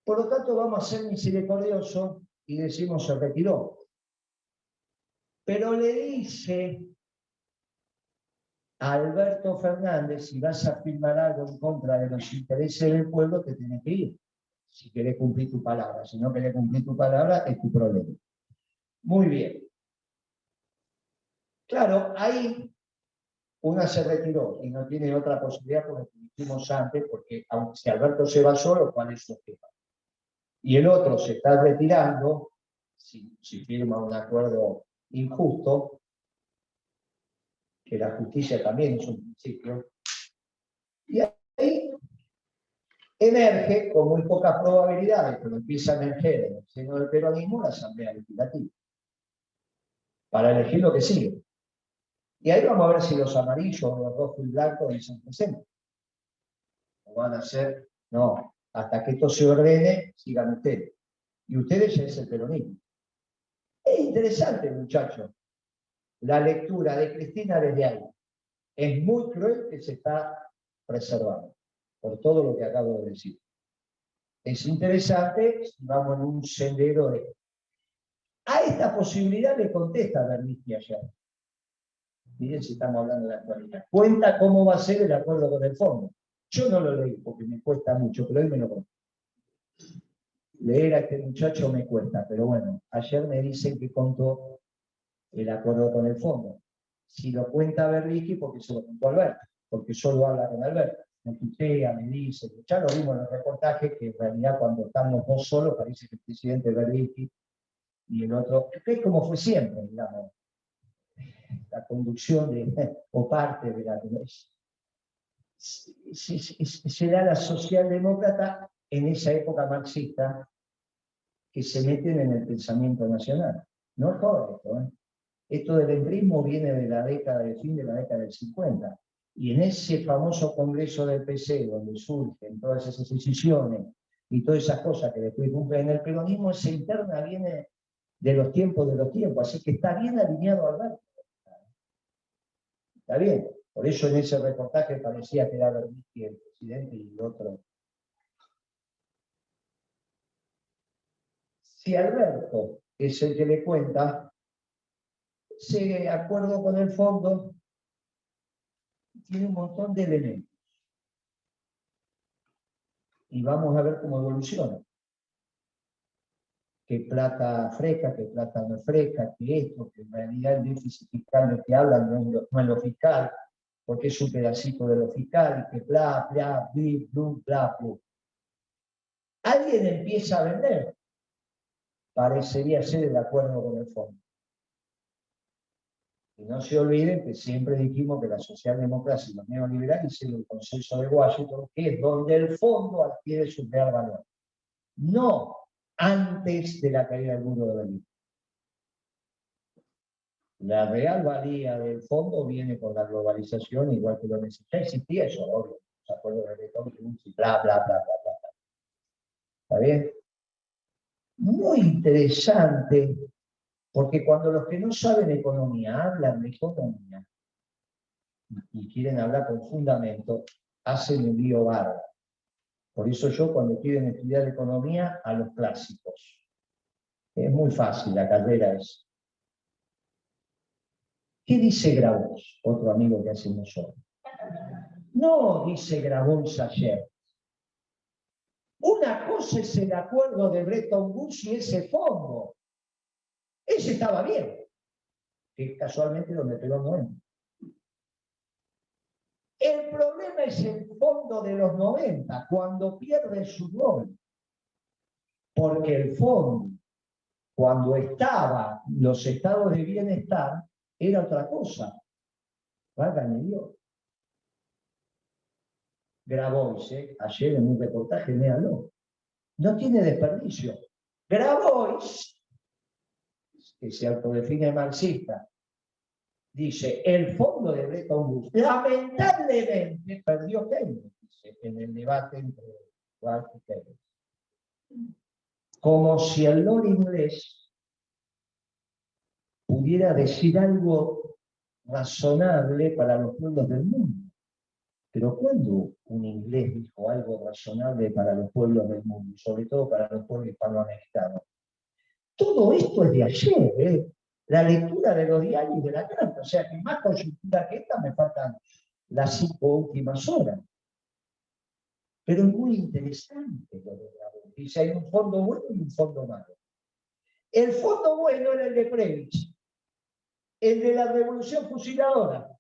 Por lo tanto, vamos a ser misericordiosos y decimos se retiró. Pero le dice a Alberto Fernández, si vas a firmar algo en contra de los intereses del pueblo, te tienes que ir. Si querés cumplir tu palabra. Si no querés cumplir tu palabra, es tu problema. Muy bien. Claro, ahí una se retiró y no tiene otra posibilidad por lo que dijimos antes, porque aunque si Alberto se va solo, ¿cuál es su tema? Y el otro se está retirando, si firma un acuerdo injusto, que la justicia también es un principio, y ahí emerge con muy pocas probabilidades, pero empieza a emerger en el seno del peronismo la Asamblea Legislativa, para elegir lo que sigue. Y ahí vamos a ver si los amarillos, los rojos y blancos dicen presente. O van a ser, no, hasta que esto se ordene, sigan ustedes. Y ustedes ya es el peronismo. Es interesante, muchachos, la lectura de Cristina desde ahí. Es muy cruel que se está preservando, por todo lo que acabo de decir. Es interesante si vamos en un sendero de... A esta posibilidad le contesta Berlusconi ayer. Miren si estamos hablando de la actualidad. Cuenta cómo va a ser el acuerdo con el fondo. Yo no lo leí porque me cuesta mucho, pero él me lo contó. Leer a este muchacho me cuesta, pero bueno, ayer me dicen que contó el acuerdo con el fondo. Si lo cuenta Berlusconi, porque se lo contó Alberto, porque solo habla con Alberto. Me tutea, me dice, ya lo vimos en los reportajes, que en realidad cuando estamos dos solos parece que el presidente es Berlusconi y el otro, que es como fue siempre, digamos, la conducción de, o parte de la... Será la socialdemócrata en esa época marxista que se meten en el pensamiento nacional. No todo esto, ¿eh? Esto del entrismo viene de la década del fin de la década del 50. Y en ese famoso congreso del PC, donde surgen todas esas decisiones y todas esas cosas que después cumplen en el peronismo, esa interna viene de los tiempos, así que está bien alineado Alberto. Está bien. Por eso en ese reportaje parecía que era Berlusconi el presidente y el otro. Si Alberto es el que le cuenta, ese acuerdo con el fondo tiene un montón de elementos. Y vamos a ver cómo evoluciona. Que plata fresca, que plata no fresca, que esto, que en realidad el déficit fiscal del que hablan no es lo fiscal, porque es un pedacito de lo fiscal, y que bla, bla, bla, bla. Alguien empieza a vender. Parecería ser el acuerdo con el fondo. Y no se olviden que siempre dijimos que la socialdemocracia y los neoliberales hicieron el consenso de Washington, que es donde el fondo adquiere su real valor. No antes de la caída del muro de Berlín. La real valía del fondo viene por la globalización, igual que lo necesita. Ya existía eso, obvio. ¿Se acuerdan de Bretton Woods y bla, bla, bla, bla, bla? ¿Está bien? Muy interesante, porque cuando los que no saben economía hablan de economía y quieren hablar con fundamento, hacen un lío bárbaro. Por eso yo, cuando quieren estudiar economía, a los clásicos. Es muy fácil, la carrera es. ¿Qué dice Grabois? Otro amigo que hacemos hoy. No dice Grabois ayer. Una cosa es el acuerdo de Bretton Woods y ese fondo. Ese estaba bien, que casualmente donde pegó el 90. El problema es el fondo de los 90, cuando pierde su rol. Porque el fondo, cuando estaba los estados de bienestar, era otra cosa. Válgame Dios. Grabois, ayer en un reportaje, léalo. No tiene desperdicio. Grabois que se autodefine marxista, dice, el fondo de Bretton Woods, lamentablemente perdió Keynes, dice, en el debate entre Ralph y Keynes. Como si el lord inglés pudiera decir algo razonable para los pueblos del mundo. Pero ¿cuándo un inglés dijo algo razonable para los pueblos del mundo, sobre todo para los pueblos hispanoamericanos? Todo esto es de ayer, ¿eh? La lectura de los diarios y de la carta. O sea, que más coyuntura que esta me faltan las 5 últimas horas. Pero es muy interesante lo de Grabón. Dice, hay un fondo bueno y un fondo malo. El fondo bueno era el de Previch, el de la revolución fusiladora,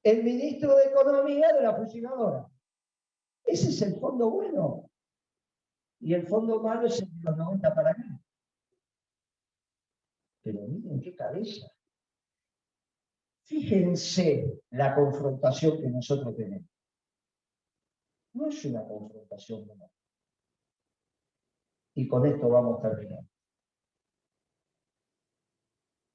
el ministro de Economía de la fusiladora. Ese es el fondo bueno. Y el fondo malo es el de los 90 para acá. Pero miren qué cabeza. Fíjense la confrontación que nosotros tenemos. No es una confrontación menor. Y con esto vamos a terminar.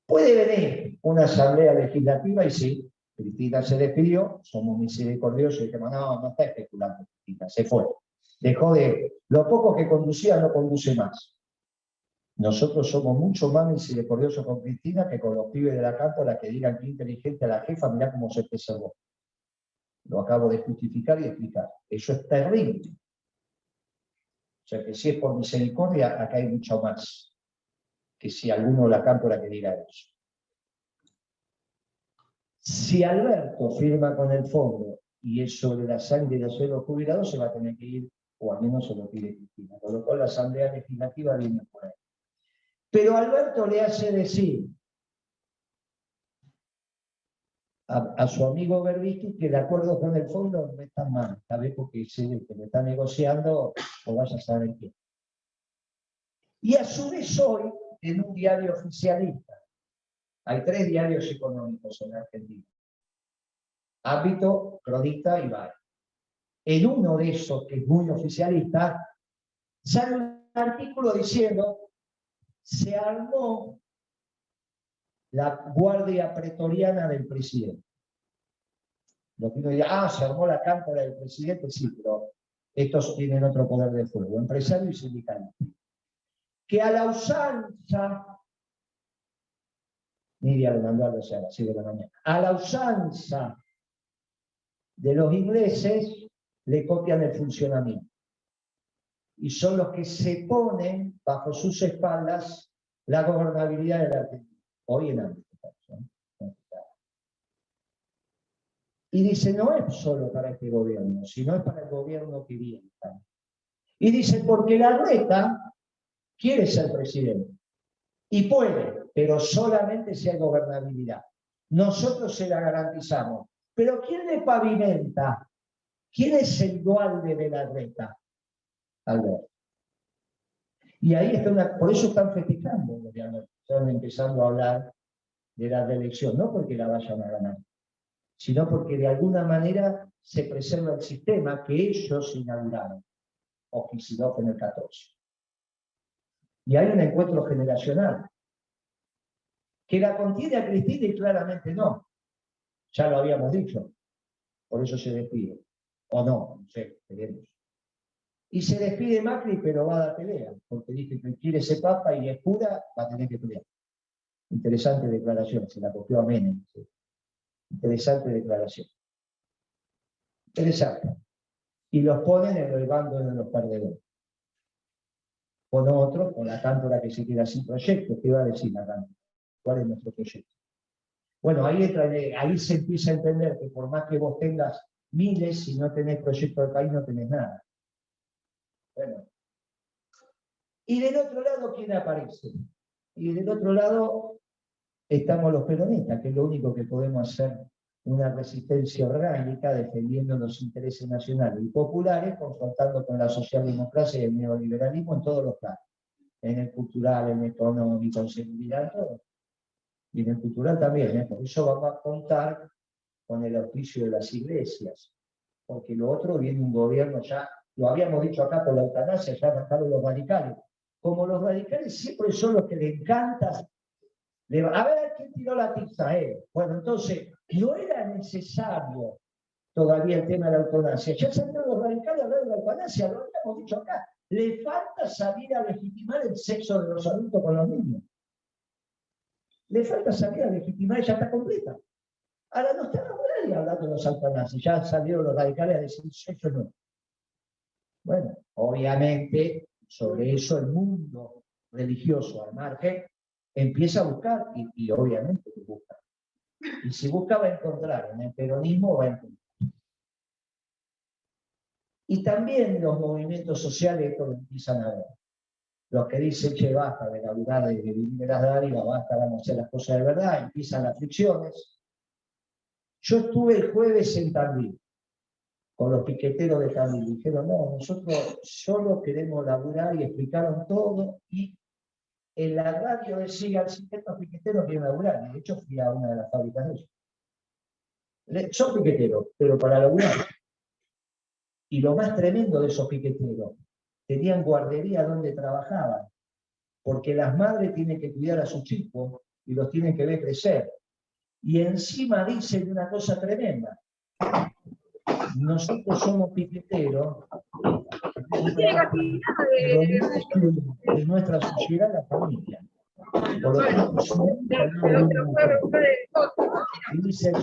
Puede venir una asamblea legislativa y sí, Cristina se despidió, somos misericordiosos y dijimos, no está especulando Cristina, se fue. Dejó de, lo poco que conducía no conduce más. Nosotros somos mucho más misericordiosos con Cristina que con los pibes de la cámpora que digan que inteligente a la jefa, mirá cómo se preservó. Lo acabo de justificar y explicar. Eso es terrible. O sea que si es por misericordia, acá hay mucho más que si alguno de la cámpora que diga eso. Si Alberto firma con el fondo y es sobre la sangre de los suelos jubilados, se va a tener que ir, o al menos se lo pide Cristina, con lo cual la asamblea legislativa viene por ahí. Pero Alberto le hace decir a su amigo Berbisky que de acuerdo con el fondo no es tan mal, esta vez porque se que me está negociando, o vaya a saber qué. Y a su vez hoy, en un diario oficialista, hay 3 diarios económicos en Argentina: Ámbito, Cronista y Bar. En uno de esos, que es muy oficialista, sale un artículo diciendo: se armó la guardia pretoriana del presidente. Lo que uno dirá, se armó la cámpora del presidente, sí, pero estos tienen otro poder de fuego, empresario y sindicalista. Que a la usanza, Miriam le mandó a las 7 de la mañana, a la usanza de los ingleses le copian el funcionamiento. Y son los que se ponen bajo sus espaldas la gobernabilidad de la Argentina. Hoy en Ámbito. Y dice, no es solo para este gobierno, sino es para el gobierno que viene. Y dice, porque Larreta quiere ser presidente. Y puede, pero solamente si hay gobernabilidad. Nosotros se la garantizamos. Pero ¿quién le pavimenta? ¿Quién es el dualde de Larreta? Alberto. Y ahí está por eso están festejando, están empezando a hablar de la reelección, no porque la vayan a ganar, sino porque de alguna manera se preserva el sistema que ellos inauguraron, o Kicillof en el 14. Y hay un encuentro generacional, que la contiene a Cristina y claramente no. Ya lo habíamos dicho, por eso se despide. O no sé, veremos. Y se despide Macri, pero va a dar pelea, porque dice que quiere ser papa y es pura, va a tener que pelear. Interesante declaración, se la copió a Menem. ¿Sí? Interesante declaración. Interesante. Y los ponen en el bando de los perdedores. Con otros, con la cámpora que se queda sin proyecto, ¿qué va a decir la cámpora? ¿Cuál es nuestro proyecto? Bueno, ahí se empieza a entender que por más que vos tengas miles, si no tenés proyecto del país, no tenés nada. Bueno. Y del otro lado, ¿quién aparece? Y del otro lado estamos los peronistas, que es lo único que podemos hacer, una resistencia orgánica defendiendo los intereses nacionales y populares, confrontando con la socialdemocracia y el neoliberalismo en todos los planos. En el cultural, en el económico, en seguridad, todo. Y en el cultural también, por eso vamos a contar con el auspicio de las iglesias, porque lo otro viene un gobierno ya, lo habíamos dicho acá por la eutanasia, ya bajaron los radicales, como los radicales siempre son los que le encanta, a ver, ¿quién tiró la tiza? Bueno, entonces, no era necesario todavía el tema de la eutanasia. Ya salieron los radicales a hablar de la eutanasia, lo habíamos dicho acá. Le falta salir a legitimar el sexo de los adultos con los niños. Le falta salir a legitimar y ya está completa. Ahora no está nadie hablando de los eutanasias, ya salieron los radicales a decir eso no. Bueno, obviamente, sobre eso el mundo religioso al margen empieza a buscar y obviamente busca. Y si busca va a encontrar, en el peronismo va a encontrar. Y también los movimientos sociales esto lo empiezan a ver. Los que dicen, che, basta de laburar, de vivir de las dádivas, basta, vamos a hacer las cosas de verdad, empiezan las fricciones. Yo estuve el jueves en Tandil, con los piqueteros de Tandil. Dijeron, no, nosotros solo queremos laburar y explicaron todo. Y en la radio decían, si estos piqueteros quieren laburar. Y de hecho fui a una de las fábricas de ellos. Son piqueteros, pero para laburar. Y lo más tremendo de esos piqueteros, tenían guardería donde trabajaban, porque las madres tienen que cuidar a sus chicos y los tienen que ver crecer. Y encima dicen una cosa tremenda. Nosotros somos piqueteros, de nuestra sociedad la familia. Por lo tanto, y dicen,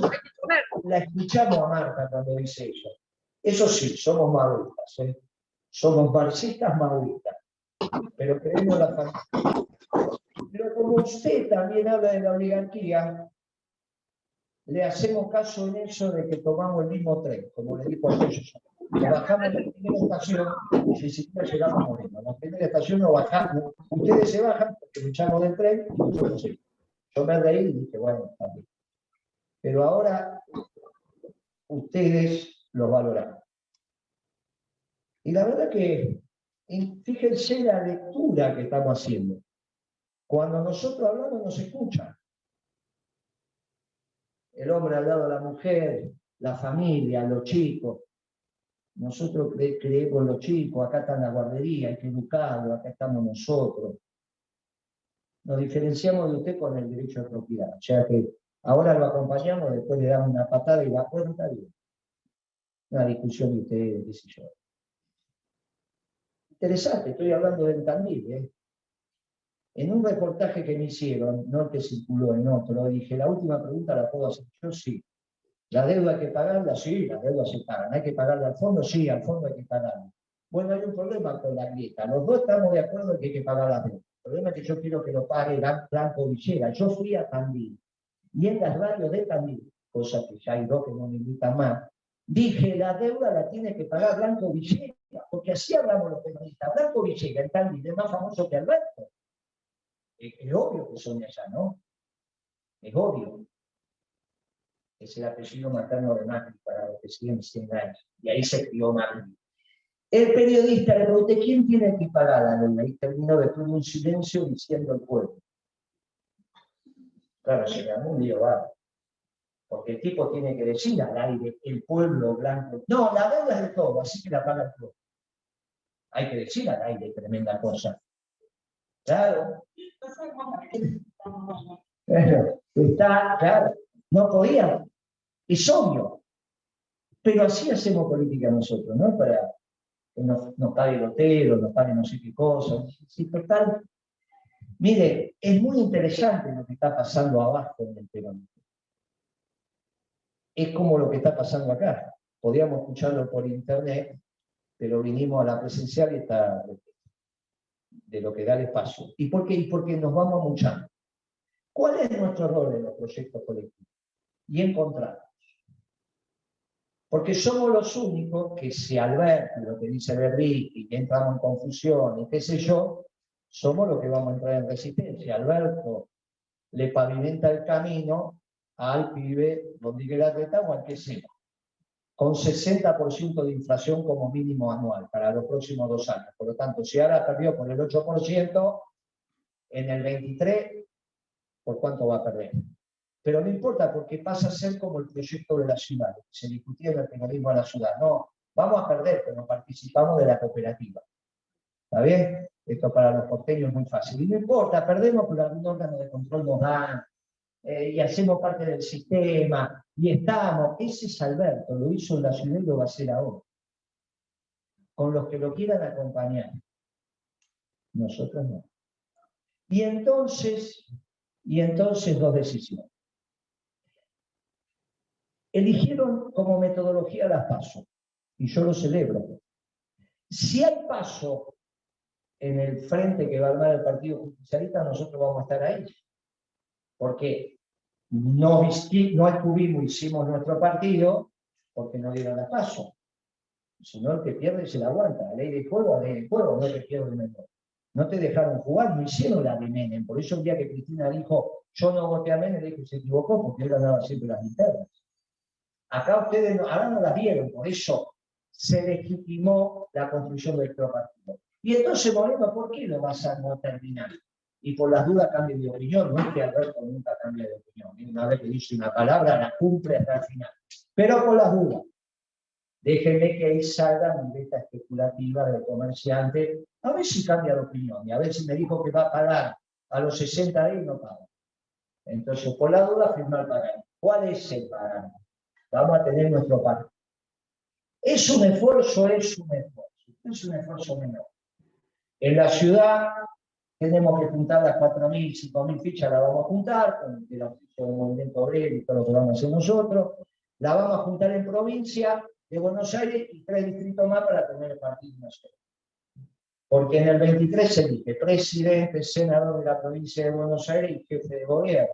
la escuchamos a Marta cuando dice eso. Eso sí, somos maduristas, ¿eh? Somos marxistas maduristas, pero queremos la familia. Pero como usted también habla de la oligarquía, le hacemos caso en eso de que tomamos el mismo tren, como le dijo a ellos. Bajamos en la primera estación y ni siquiera llegamos a Moreno. En la primera estación no bajamos. Ustedes se bajan porque luchamos del tren y nosotros sí. Yo me reí y dije, bueno, también. Pero ahora ustedes lo valoran. Y la verdad que, fíjense la lectura que estamos haciendo. Cuando nosotros hablamos nos escuchan. El hombre al lado de la mujer, la familia, los chicos. Nosotros creemos los chicos, acá está en la guardería, hay que educarlos, acá estamos nosotros. Nos diferenciamos de usted con el derecho de propiedad. O sea que ahora lo acompañamos, después le damos una patada y la cuenta y una discusión de ustedes, qué sé yo. Interesante, estoy hablando del Tandil, ¿eh? En un reportaje que me hicieron, no el que circuló en otro, dije, la última pregunta la puedo hacer yo, sí. ¿La deuda hay que pagarla? Sí, las deudas se pagan. ¿Hay que pagarla al fondo? Sí, al fondo hay que pagarla. Bueno, hay un problema con la grieta. Los dos estamos de acuerdo en que hay que pagar la deuda. El problema es que yo quiero que lo pague Blanco Villera. Yo fui a Tandil. Y en las radios de Tandil, cosa que ya hay dos que no me invitan más, dije, la deuda la tiene que pagar Blanco Villera. Porque así hablamos los periodistas. Blanco Villera en Tandil es más famoso que Alberto. Es obvio que son de allá, ¿no? Es obvio. Es el apellido materno de Macri para los que siguen 100 años. Y ahí se crió Macri. El periodista le pregunté, ¿quién tiene que pagar la deuda? Y terminó después de un silencio diciendo el pueblo. Claro, se llamó un lío barro. Porque el tipo tiene que decir al aire, el pueblo blanco. No, la deuda es de todo, así que la paga el pueblo. Hay que decir al aire, tremenda cosa. Claro. Está, claro. No podía. Es obvio. Pero así hacemos política nosotros, ¿no? Para que nos pague el hotel, nos pague no sé qué cosa. Sí, total. Mire, es muy interesante lo que está pasando abajo en el peronismo. Es como lo que está pasando acá. Podríamos escucharlo por internet, pero vinimos a la presencial y está de lo que da el espacio. ¿Y por qué? Y porque nos vamos amuchando. ¿Cuál es nuestro rol en los proyectos colectivos? Y encontrarnos. Porque somos los únicos que, si Alberto, lo que dice Berrique, que entramos en confusión y qué sé yo, somos los que vamos a entrar en resistencia. Alberto le pavimenta el camino al pibe Rodríguez Larreta o al que sea, con 60% de inflación como mínimo anual para los próximos 2 años. Por lo tanto, si ahora perdió por el 8%, en el 23, ¿por cuánto va a perder? Pero no importa, porque pasa a ser como el proyecto de la ciudad, que se discutía en el peronismo de la ciudad. No, vamos a perder, pero participamos de la cooperativa. ¿Está bien? Esto para los porteños es muy fácil. Y no importa, perdemos, pero algún órgano de control nos dan, y hacemos parte del sistema, y estamos. Ese es Alberto, lo hizo en la ciudad y lo va a hacer ahora. Con los que lo quieran acompañar. Nosotros no. Y entonces dos decisiones. Eligieron como metodología las PASO, y yo lo celebro. Si hay PASO en el frente que va a armar el Partido Justicialista, nosotros vamos a estar ahí. Porque no estuvimos, hicimos nuestro partido, porque no dieron las PASO. Si no, el que pierde se la aguanta. La ley de fuego, no te pierde el mejor. No te dejaron jugar, no hicieron la de Menem. Por eso el día que Cristina dijo, yo no voté a Menem, le dije que se equivocó, porque él ganaba siempre las internas. Acá ustedes ahora no las vieron, por eso se legitimó la construcción del partido. Y entonces, Moreno, ¿por qué lo vas a no terminar? Y por las dudas cambie de opinión, no es que Alberto nunca cambia de opinión. Una vez que dice una palabra, la cumple hasta el final. Pero por las dudas. Déjenme que ahí salga mi beta especulativa de comerciante, a ver si cambia de opinión, y a ver si me dijo que va a pagar a los 60 días y no paga. Entonces, por la duda, firmar pagar. ¿Cuál es el pagar? Vamos a tener nuestro pago. ¿Es un esfuerzo? Es un esfuerzo menor. En la ciudad tenemos que juntar las 4.000, 5.000 fichas, la vamos a juntar, con el oficio del movimiento obrero y todo lo que vamos a hacer nosotros. La vamos a juntar en provincia de Buenos Aires y 3 distritos más para tener el partido nacional. Porque en el 23 se elige presidente, senador de la provincia de Buenos Aires y jefe de gobierno.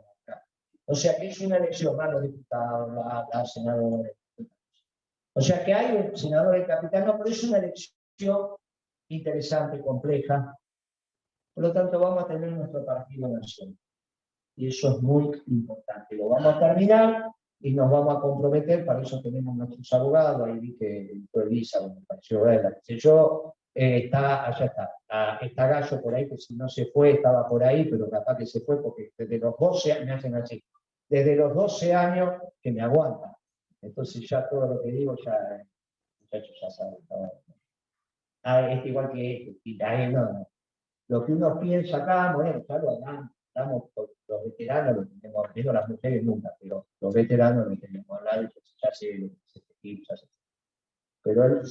O sea que es una elección, más los diputados, la senadora. O sea que hay un senador de capital, no, pero es una elección interesante, compleja. Por lo tanto, vamos a tener nuestro partido nacional. Y eso es muy importante. Lo vamos a terminar y nos vamos a comprometer, para eso tenemos nuestros abogados, ahí vi que Elisa, me pareció verla, qué sé yo, allá está Gallo por ahí, que si no se fue, estaba por ahí, pero capaz que se fue porque desde los 12 años, me hacen así, desde los 12 años que me aguantan. Entonces ya todo lo que digo, ya, muchachos, ya saben. Es igual que este, no. Lo que uno piensa acá, bueno, ya lo hablamos, los veteranos lo tenemos, menos las mujeres nunca, pero los veteranos lo tenemos hablado, ya sé lo que se ya sé. Pero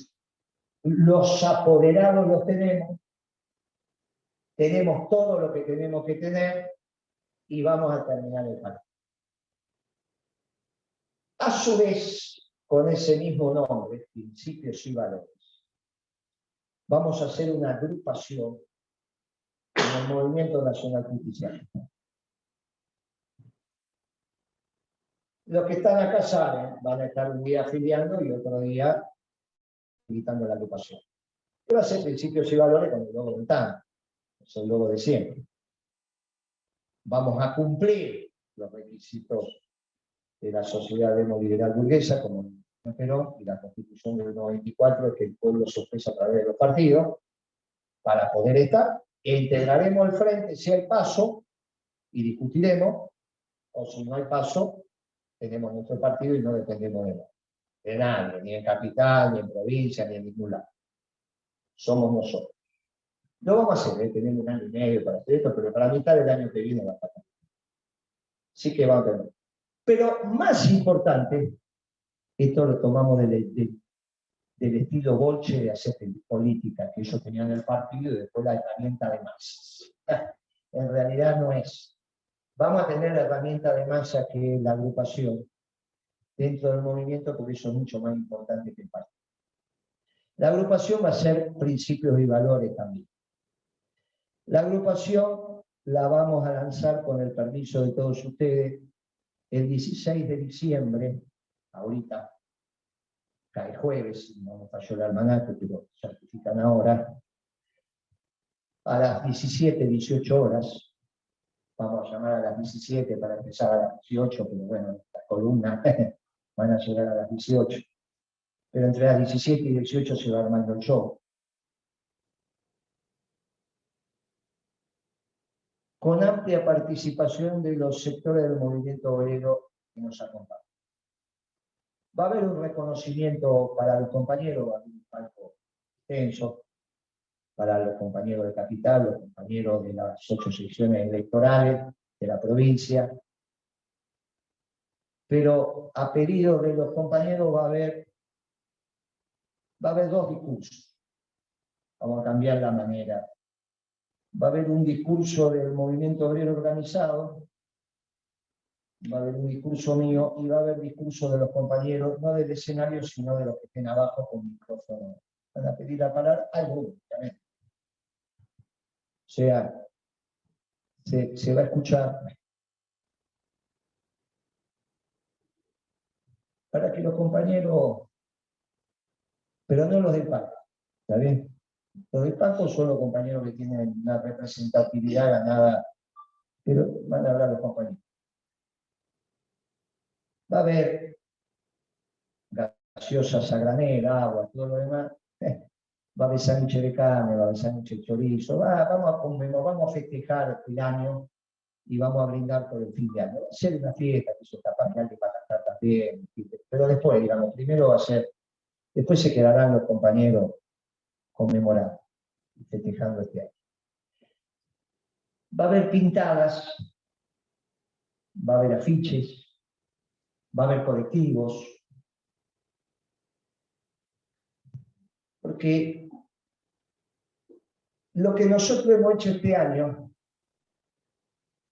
los apoderados los tenemos todo lo que tenemos que tener y vamos a terminar el partido. A su vez, con ese mismo nombre, principios y valores, vamos a hacer una agrupación en el Movimiento Nacional Justicialista. Los que están acá saben, van a estar un día afiliando y otro día militando la agrupación. ¿Qué va a ser principios y valores con el logo del TAN? Es el logo de siempre. Vamos a cumplir los requisitos de la sociedad demoliberal burguesa, como Perón, y la Constitución del 94, que el pueblo se expresa a través de los partidos, para poder estar. Integraremos el frente si hay paso y discutiremos, o si no hay paso, tenemos nuestro partido y no dependemos de nadie, ni en capital, ni en provincia, ni en ningún lado. Somos nosotros. Lo vamos a hacer, tenemos un año y medio para hacer esto, pero para la mitad del año que viene va a pasar. Sí que vamos a tener. Pero más importante, esto lo tomamos del estilo Bolche de hacer política, que ellos tenían el partido y después la herramienta de masas. En realidad no es. Vamos a tener la herramienta de masa que es la agrupación dentro del movimiento, porque eso es mucho más importante que el partido. La agrupación va a ser principios y valores también. La agrupación la vamos a lanzar con el permiso de todos ustedes el 16 de diciembre, ahorita, cae jueves, no me falló el almanaque, pero certifican ahora, a las 17, 18 horas, vamos a llamar a las 17 para empezar a las 18, pero bueno, las columnas van a llegar a las 18. Pero entre las 17 y 18 se va armando el show. Con amplia participación de los sectores del movimiento obrero que nos acompañan. Va a haber un reconocimiento para el compañero, algo extenso, para los compañeros de Capital, los compañeros de las 8 secciones electorales de la provincia. Pero a pedido de los compañeros va a haber 2 discursos. Vamos a cambiar la manera. Va a haber un discurso del movimiento obrero organizado, va a haber un discurso mío y va a haber discurso de los compañeros, no del escenario, sino de los que estén abajo con micrófono. Van a pedir a parar algo, también. O sea, se va a escuchar para que los compañeros, pero no los del PAC, ¿está bien? Los del PAC son los compañeros que tienen una representatividad ganada, pero van a hablar los compañeros. Va a haber gaseosas a granel, agua, todo lo demás. Va a haber sándwiches de carne, va a haber sándwiches de chorizo. Vamos a festejar el año y vamos a brindar por el fin de año. Va a ser una fiesta, que eso capaz que alguien va a cantar también. Pero después, digamos, primero va a ser, después se quedarán los compañeros conmemorando y festejando este año. Va a haber pintadas, va a haber afiches, va a haber colectivos, porque lo que nosotros hemos hecho este año,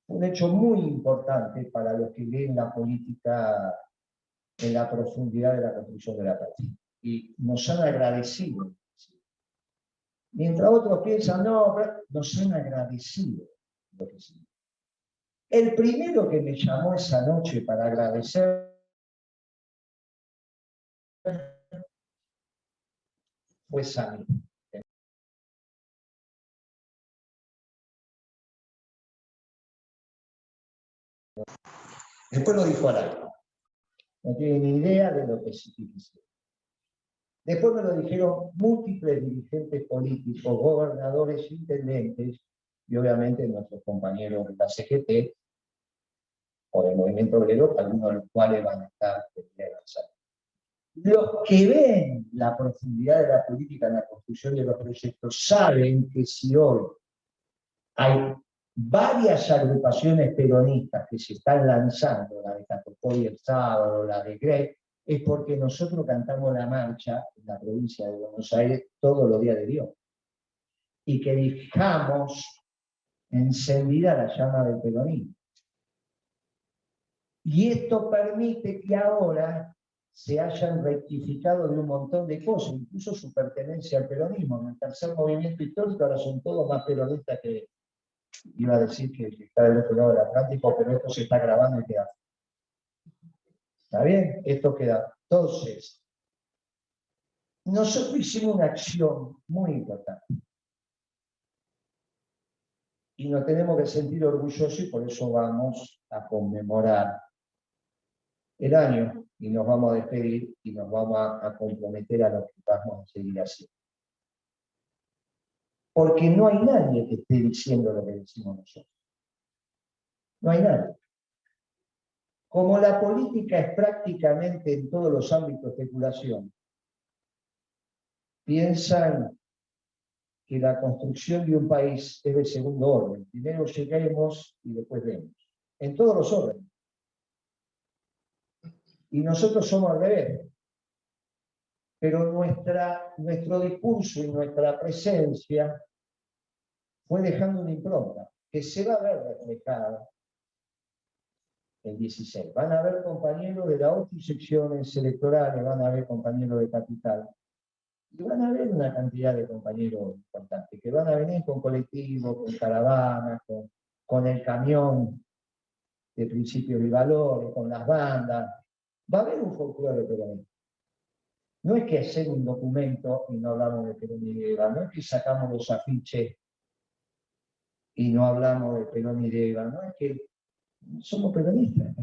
un hecho muy importante para los que ven la política en la profundidad de la construcción de la patria. Y nos han agradecido. Mientras otros piensan, no, nos han agradecido lo que hicimos. El primero que me llamó esa noche para agradecer fue Sami. Después lo dijo Araya. No tiene ni idea de lo que significa. Después me lo dijeron múltiples dirigentes políticos, gobernadores, intendentes, y obviamente nuestros compañeros de la CGT o del movimiento obrero, algunos de los cuales van a estar avanzando. Los que ven la profundidad de la política en la construcción de los proyectos saben que si hoy hay varias agrupaciones peronistas que se están lanzando, la de Catopoy el sábado, la de Grey, es porque nosotros cantamos la marcha en la provincia de Buenos Aires todos los días de Dios. Y que dejamos encendida la llama del peronismo. Y esto permite que ahora se hayan rectificado de un montón de cosas, incluso su pertenencia al peronismo. En el tercer movimiento histórico ahora son todos más peronistas que, iba a decir que está del otro lado del Atlántico, pero esto se está grabando y queda. ¿Está bien? Esto queda. Entonces, nosotros hicimos una acción muy importante. Y nos tenemos que sentir orgullosos y por eso vamos a conmemorar el año y nos vamos a despedir y nos vamos a comprometer a lo que vamos a seguir haciendo. Porque no hay nadie que esté diciendo lo que decimos nosotros. No hay nadie. Como la política es prácticamente en todos los ámbitos de especulación, piensan que la construcción de un país es de segundo orden. Primero lleguemos y después vemos. En todos los órdenes. Y nosotros somos al revés. Pero nuestro discurso y nuestra presencia fue dejando una impronta que se va a ver reflejada el 16. Van a haber compañeros de las 8 secciones electorales, van a haber compañeros de Capital, y van a haber una cantidad de compañeros importantes, que van a venir con colectivos, con caravanas, con el camión de principios y valores, con las bandas. Va a haber un folclore peronista. No es que hacer un documento y no hablamos de Perón y de Eva, no es que sacamos los afiches y no hablamos de Perón y de Eva, no es que somos peronistas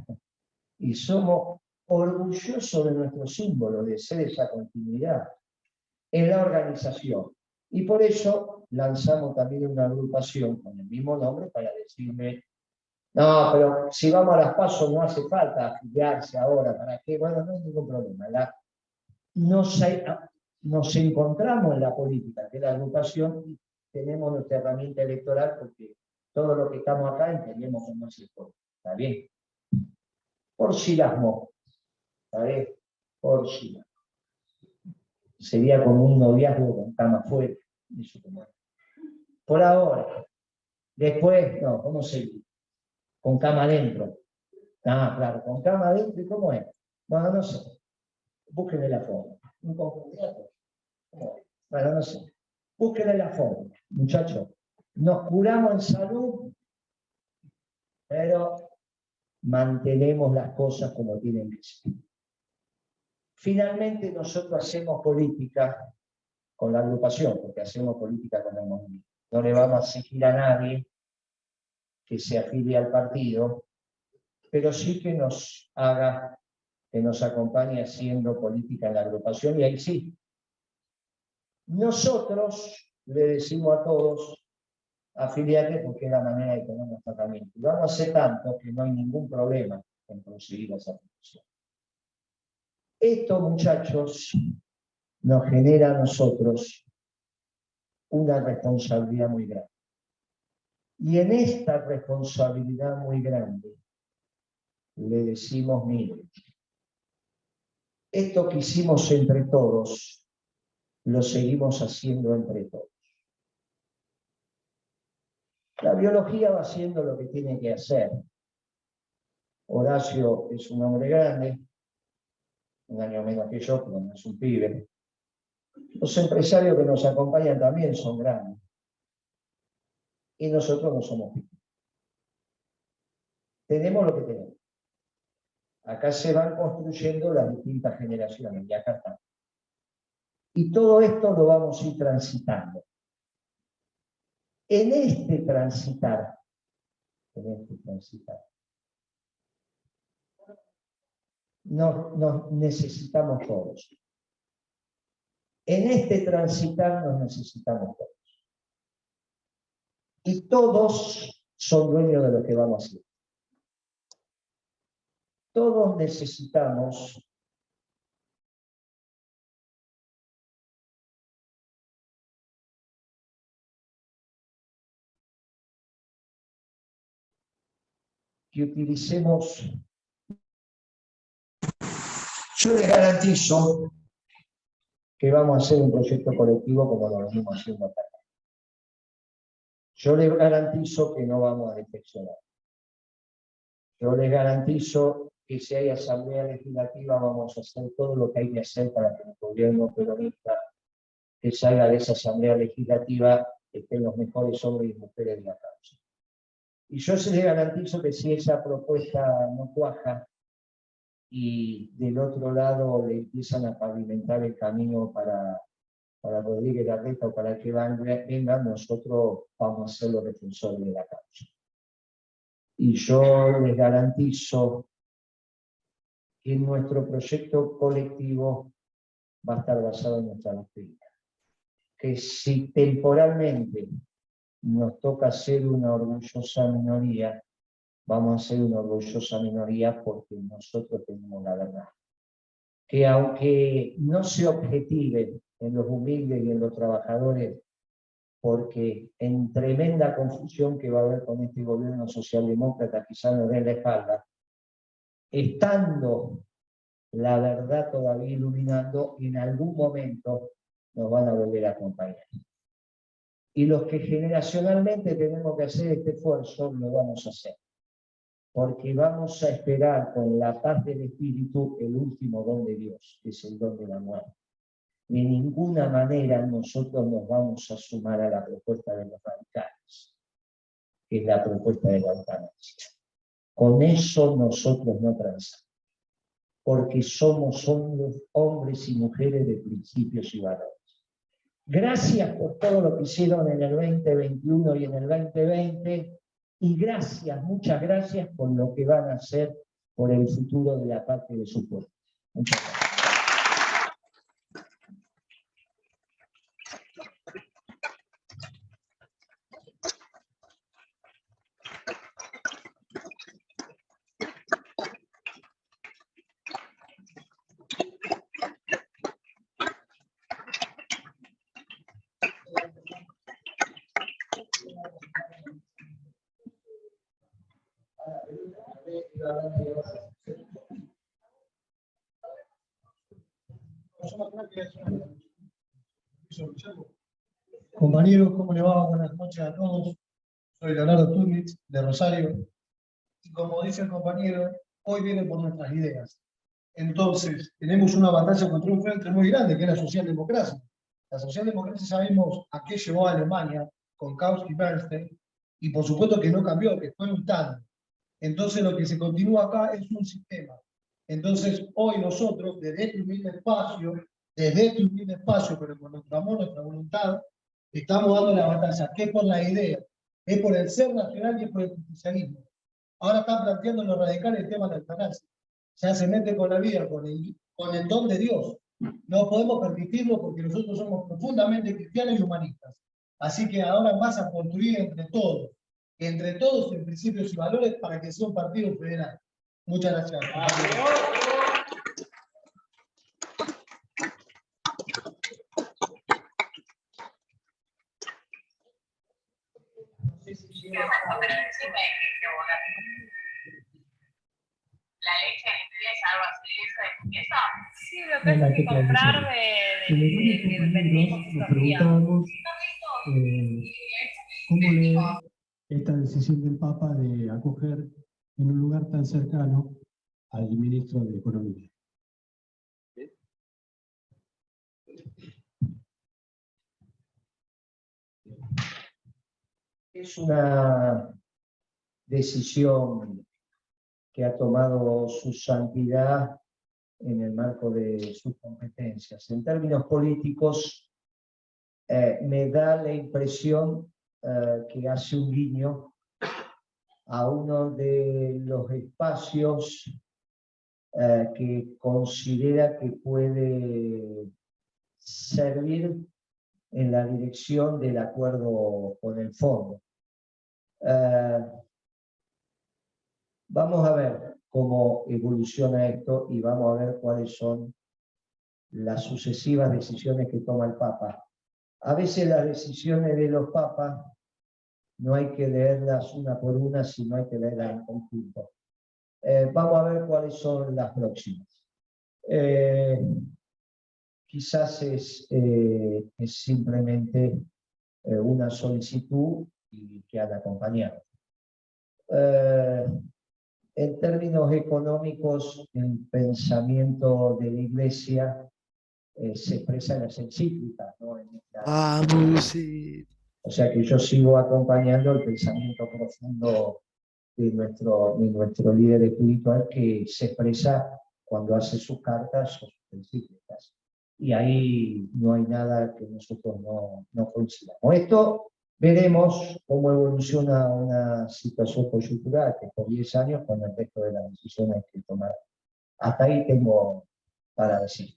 y somos orgullosos de nuestro símbolo, de ser esa continuidad en la organización. Y por eso lanzamos también una agrupación con el mismo nombre para decirme, no, pero si vamos a las PASO no hace falta afiliarse ahora, ¿para qué? Bueno, no hay ningún problema. Nos encontramos en la política, que es la agrupación, tenemos nuestra herramienta electoral porque todo lo que estamos acá entendemos cómo es el pueblo. ¿Está bien? Por si las moscas. ¿Está bien? Por si las moscas. Sería como un noviazgo con cama afuera. Eso como es. Por ahora. Después, no, ¿cómo sería? Con cama adentro. Ah, claro, con cama adentro, ¿y cómo es? Bueno, no sé. Búsquenle la forma. Un contrato. Bueno, no sé. Búsquenle la forma, muchachos. Nos curamos en salud, pero mantenemos las cosas como tienen que ser. Finalmente, nosotros hacemos política con la agrupación, porque hacemos política con el movimiento. No le vamos a exigir a nadie que se afilie al partido, pero sí que nos haga, que nos acompañe haciendo política en la agrupación, y ahí sí. Nosotros le decimos a todos, afiliate porque es la manera de tener nuestro tratamiento. Y vamos a hacer tanto que no hay ningún problema en conseguir esa afiliación. Esto, muchachos, nos genera a nosotros una responsabilidad muy grande. Y en esta responsabilidad muy grande le decimos, mire, esto que hicimos entre todos, lo seguimos haciendo entre todos. La biología va haciendo lo que tiene que hacer. Horacio es un hombre grande, un año menos que yo, pero no es un pibe. Los empresarios que nos acompañan también son grandes. Y nosotros no somos pibes. Tenemos lo que tenemos. Acá se van construyendo las distintas generaciones, y acá está. Y todo esto lo vamos a ir transitando. En este transitar, nos necesitamos todos. En este transitar nos necesitamos todos. Y todos son dueños de lo que vamos a hacer. Todos necesitamos que utilicemos. Yo les garantizo que vamos a hacer un proyecto colectivo como lo venimos haciendo acá. Yo les garantizo que no vamos a defeccionar. Yo les garantizo que si hay asamblea legislativa vamos a hacer todo lo que hay que hacer para que el gobierno peronista que salga de esa asamblea legislativa estén los mejores hombres y mujeres de la causa. Y yo se les garantizo que si esa propuesta no cuaja y del otro lado le empiezan a pavimentar el camino para Rodríguez Larreta o para que vengan, nosotros vamos a ser los defensores de la causa. Y yo les garantizo que nuestro proyecto colectivo va a estar basado en nuestra doctrina. Que si temporalmente nos toca ser una orgullosa minoría, vamos a ser una orgullosa minoría porque nosotros tenemos la verdad. Que aunque no se objetive en los humildes y en los trabajadores, porque en tremenda confusión que va a haber con este gobierno socialdemócrata, quizás nos den la espalda, estando la verdad todavía iluminando, en algún momento nos van a volver a acompañar. Y los que generacionalmente tenemos que hacer este esfuerzo, lo vamos a hacer. Porque vamos a esperar con la paz del Espíritu el último don de Dios, que es el don de la muerte. De ninguna manera nosotros nos vamos a sumar a la propuesta de los radicales, que es la propuesta de la eutanasia. Con eso nosotros no transamos, porque somos hombres y mujeres de principios y valores. Gracias por todo lo que hicieron en el 2021 y en el 2020, y gracias, muchas gracias por lo que van a hacer por el futuro de la patria de su pueblo. Muchas gracias. Compañeros, ¿cómo le va? Buenas noches a todos. Soy Leonardo Tumitz, de Rosario. Y como dice el compañero, hoy viene por nuestras ideas. Entonces, tenemos una batalla contra un frente muy grande, que es la socialdemocracia. La socialdemocracia sabemos a qué llevó a Alemania, con Kautsky y Bernstein, y por supuesto que no cambió, que fue luchando. Entonces, lo que se continúa acá es un sistema. Entonces, hoy nosotros, desde este humilde espacio, pero con nuestro amor, nuestra voluntad, estamos dando la batalla, que es por la idea, es por el ser nacional y es por el justicialismo. Ahora están planteando los radicales el tema de la eutanasia. Ya se mete con la vida, con el don de Dios. No podemos permitirlo porque nosotros somos profundamente cristianos y humanistas. Así que ahora vas a construir entre todos en principios y valores para que sea un partido federal. Muchas gracias. La leche de limpieza, algo así, eso de limpieza. Sí, lo que hay que comprar de venimos nos preguntábamos cómo lee esta decisión del Papa de acoger en un lugar tan cercano al ministro de Economía. Es una decisión que ha tomado su santidad en el marco de sus competencias. En términos políticos, me da la impresión que hace un guiño a uno de los espacios que considera que puede servir en la dirección del acuerdo con el fondo. Vamos a ver cómo evoluciona esto y vamos a ver cuáles son las sucesivas decisiones que toma el Papa. A veces las decisiones de los papas no hay que leerlas una por una, sino hay que leerlas en conjunto. Vamos a ver cuáles son las próximas. Quizás es simplemente una solicitud y que han acompañado. En términos económicos, el pensamiento de la Iglesia se expresa en las encíclicas, ¿no? O sea que yo sigo acompañando el pensamiento profundo de nuestro líder espiritual, que se expresa cuando hace sus cartas o sus encíclicas. Y ahí no hay nada que nosotros no coincidamos. Esto veremos cómo evoluciona una situación coyuntural que por 10 años con el resto de las decisiones que tomar. Hasta ahí tengo para decir.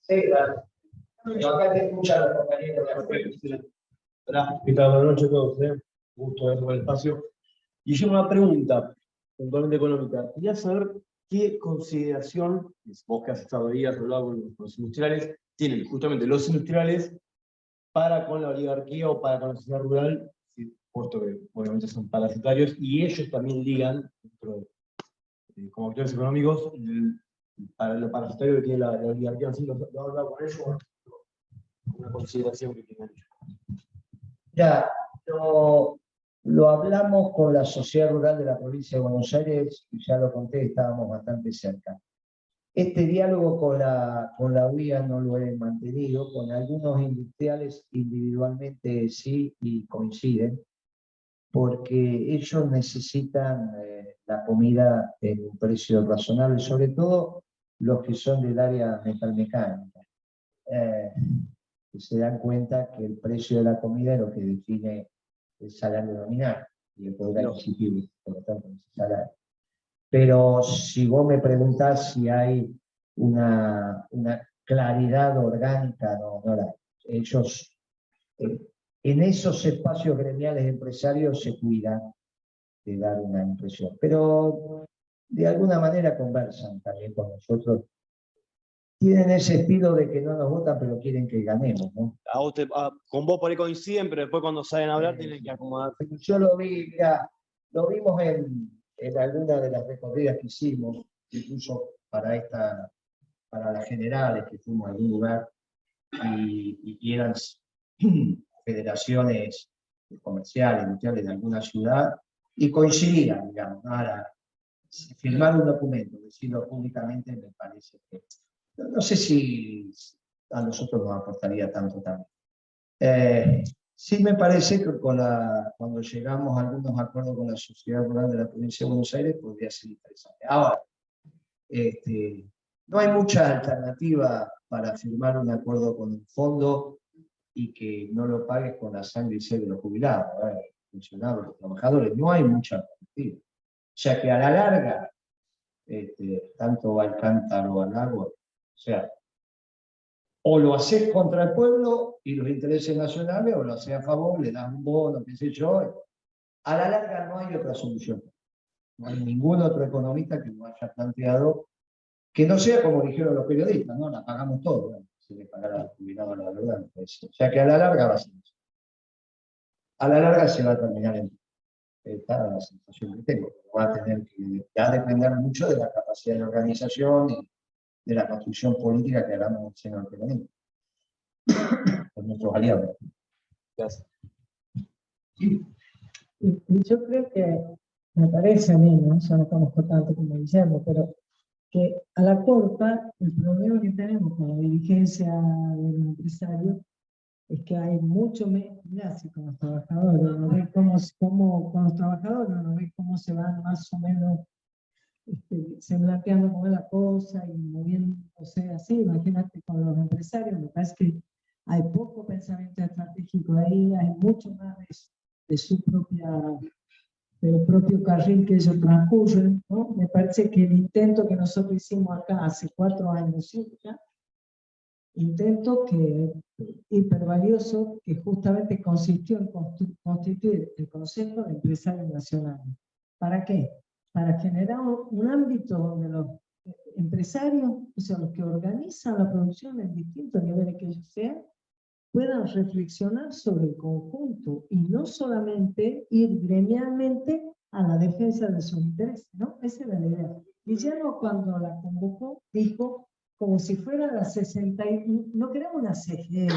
Sí, claro. Yo acá te escucho a los compañeros de Hola, ¿qué tal? Buenas noches a todos. Gusto ver por el espacio. Y yo una pregunta, puntualmente económica. Quería saber qué consideración, vos que has estado ahí, has hablado con los industriales, tienen justamente los industriales para con la oligarquía o para con la sociedad rural, puesto que obviamente son parasitarios, y ellos también ligan, dentro de, como actores económicos, para lo parasitario que tiene la oligarquía. Así lo he hablado con ellos, una consideración que tienen ellos. Ya, lo hablamos con la Sociedad Rural de la Provincia de Buenos Aires, y ya lo conté, estábamos bastante cerca. Este diálogo con la UIA no lo he mantenido, con algunos industriales individualmente sí y coinciden, porque ellos necesitan la comida en un precio razonable, sobre todo los que son del área metalmecánica. Que se dan cuenta que el precio de la comida es lo que define el salario nominal y el poder adquisitivo, por lo tanto, ese salario. Pero si vos me preguntás si hay una claridad orgánica, no la hay. Ellos, en esos espacios gremiales empresarios se cuidan de dar una impresión, pero de alguna manera conversan también con nosotros tienen ese estilo de que no nos votan, pero quieren que ganemos, ¿no? A vos con vos por ahí coinciden, pero después cuando salen a hablar tienen que acomodarse. Yo lo vi, mirá, lo vimos en alguna de las recorridas que hicimos, incluso para las generales que fuimos a algún lugar, y eran federaciones comerciales, industriales de alguna ciudad, y coincidían, digamos, ¿no? Ahora, firmar un documento, decirlo públicamente, me parece que no sé si a nosotros nos aportaría tanto también. Sí me parece que cuando llegamos a algunos acuerdos con la sociedad rural de la provincia de Buenos Aires podría ser interesante. Ahora, no hay mucha alternativa para firmar un acuerdo con el fondo y que no lo pagues con la sangre y sed de los jubilados, los funcionarios, los trabajadores. No hay mucha alternativa. O sea que a la larga, tanto va el cántaro al agua. O sea, o lo haces contra el pueblo y los intereses nacionales, o lo haces a favor, le das un bono, qué sé yo. A la larga no hay otra solución. No hay ningún otro economista que lo haya planteado, que no sea como dijeron los periodistas, ¿no? La pagamos todo, ¿no? Se le pagará al jubilado la verdad. O sea que a la larga va a ser eso. A la larga se va a terminar en esta la sensación que tengo. Va a tener que ya depender mucho de la capacidad de organización y de la construcción política que hagamos en el seno del peronismo. Con nuestros aliados. Gracias. Y yo creo que, me parece a mí, ¿no? Yo no conozco tanto como Guillermo, pero que a la corta, el problema que tenemos con la dirigencia de los empresarios es que hay mucho menos con los trabajadores. Uno ve cómo con los trabajadores, uno ve cómo se van más o menos se planteando cómo es la cosa y moviéndose así. Imagínate con los empresarios, me parece que hay poco pensamiento estratégico ahí, hay mucho más de su del propio carril que ellos transcurren, ¿no? Me parece que el intento que nosotros hicimos acá hace 4 años, ¿sí? Intento que hipervalioso, que justamente consistió en constituir el Consejo de Empresarios Nacionales. ¿Para qué? Para generar un ámbito donde los empresarios, o sea, los que organizan la producción en distintos niveles que ellos sean, puedan reflexionar sobre el conjunto y no solamente ir gremialmente a la defensa de sus intereses, ¿no? Esa era la idea. Guillermo, cuando la convocó, dijo como si fuera la 60, no queremos una CGE,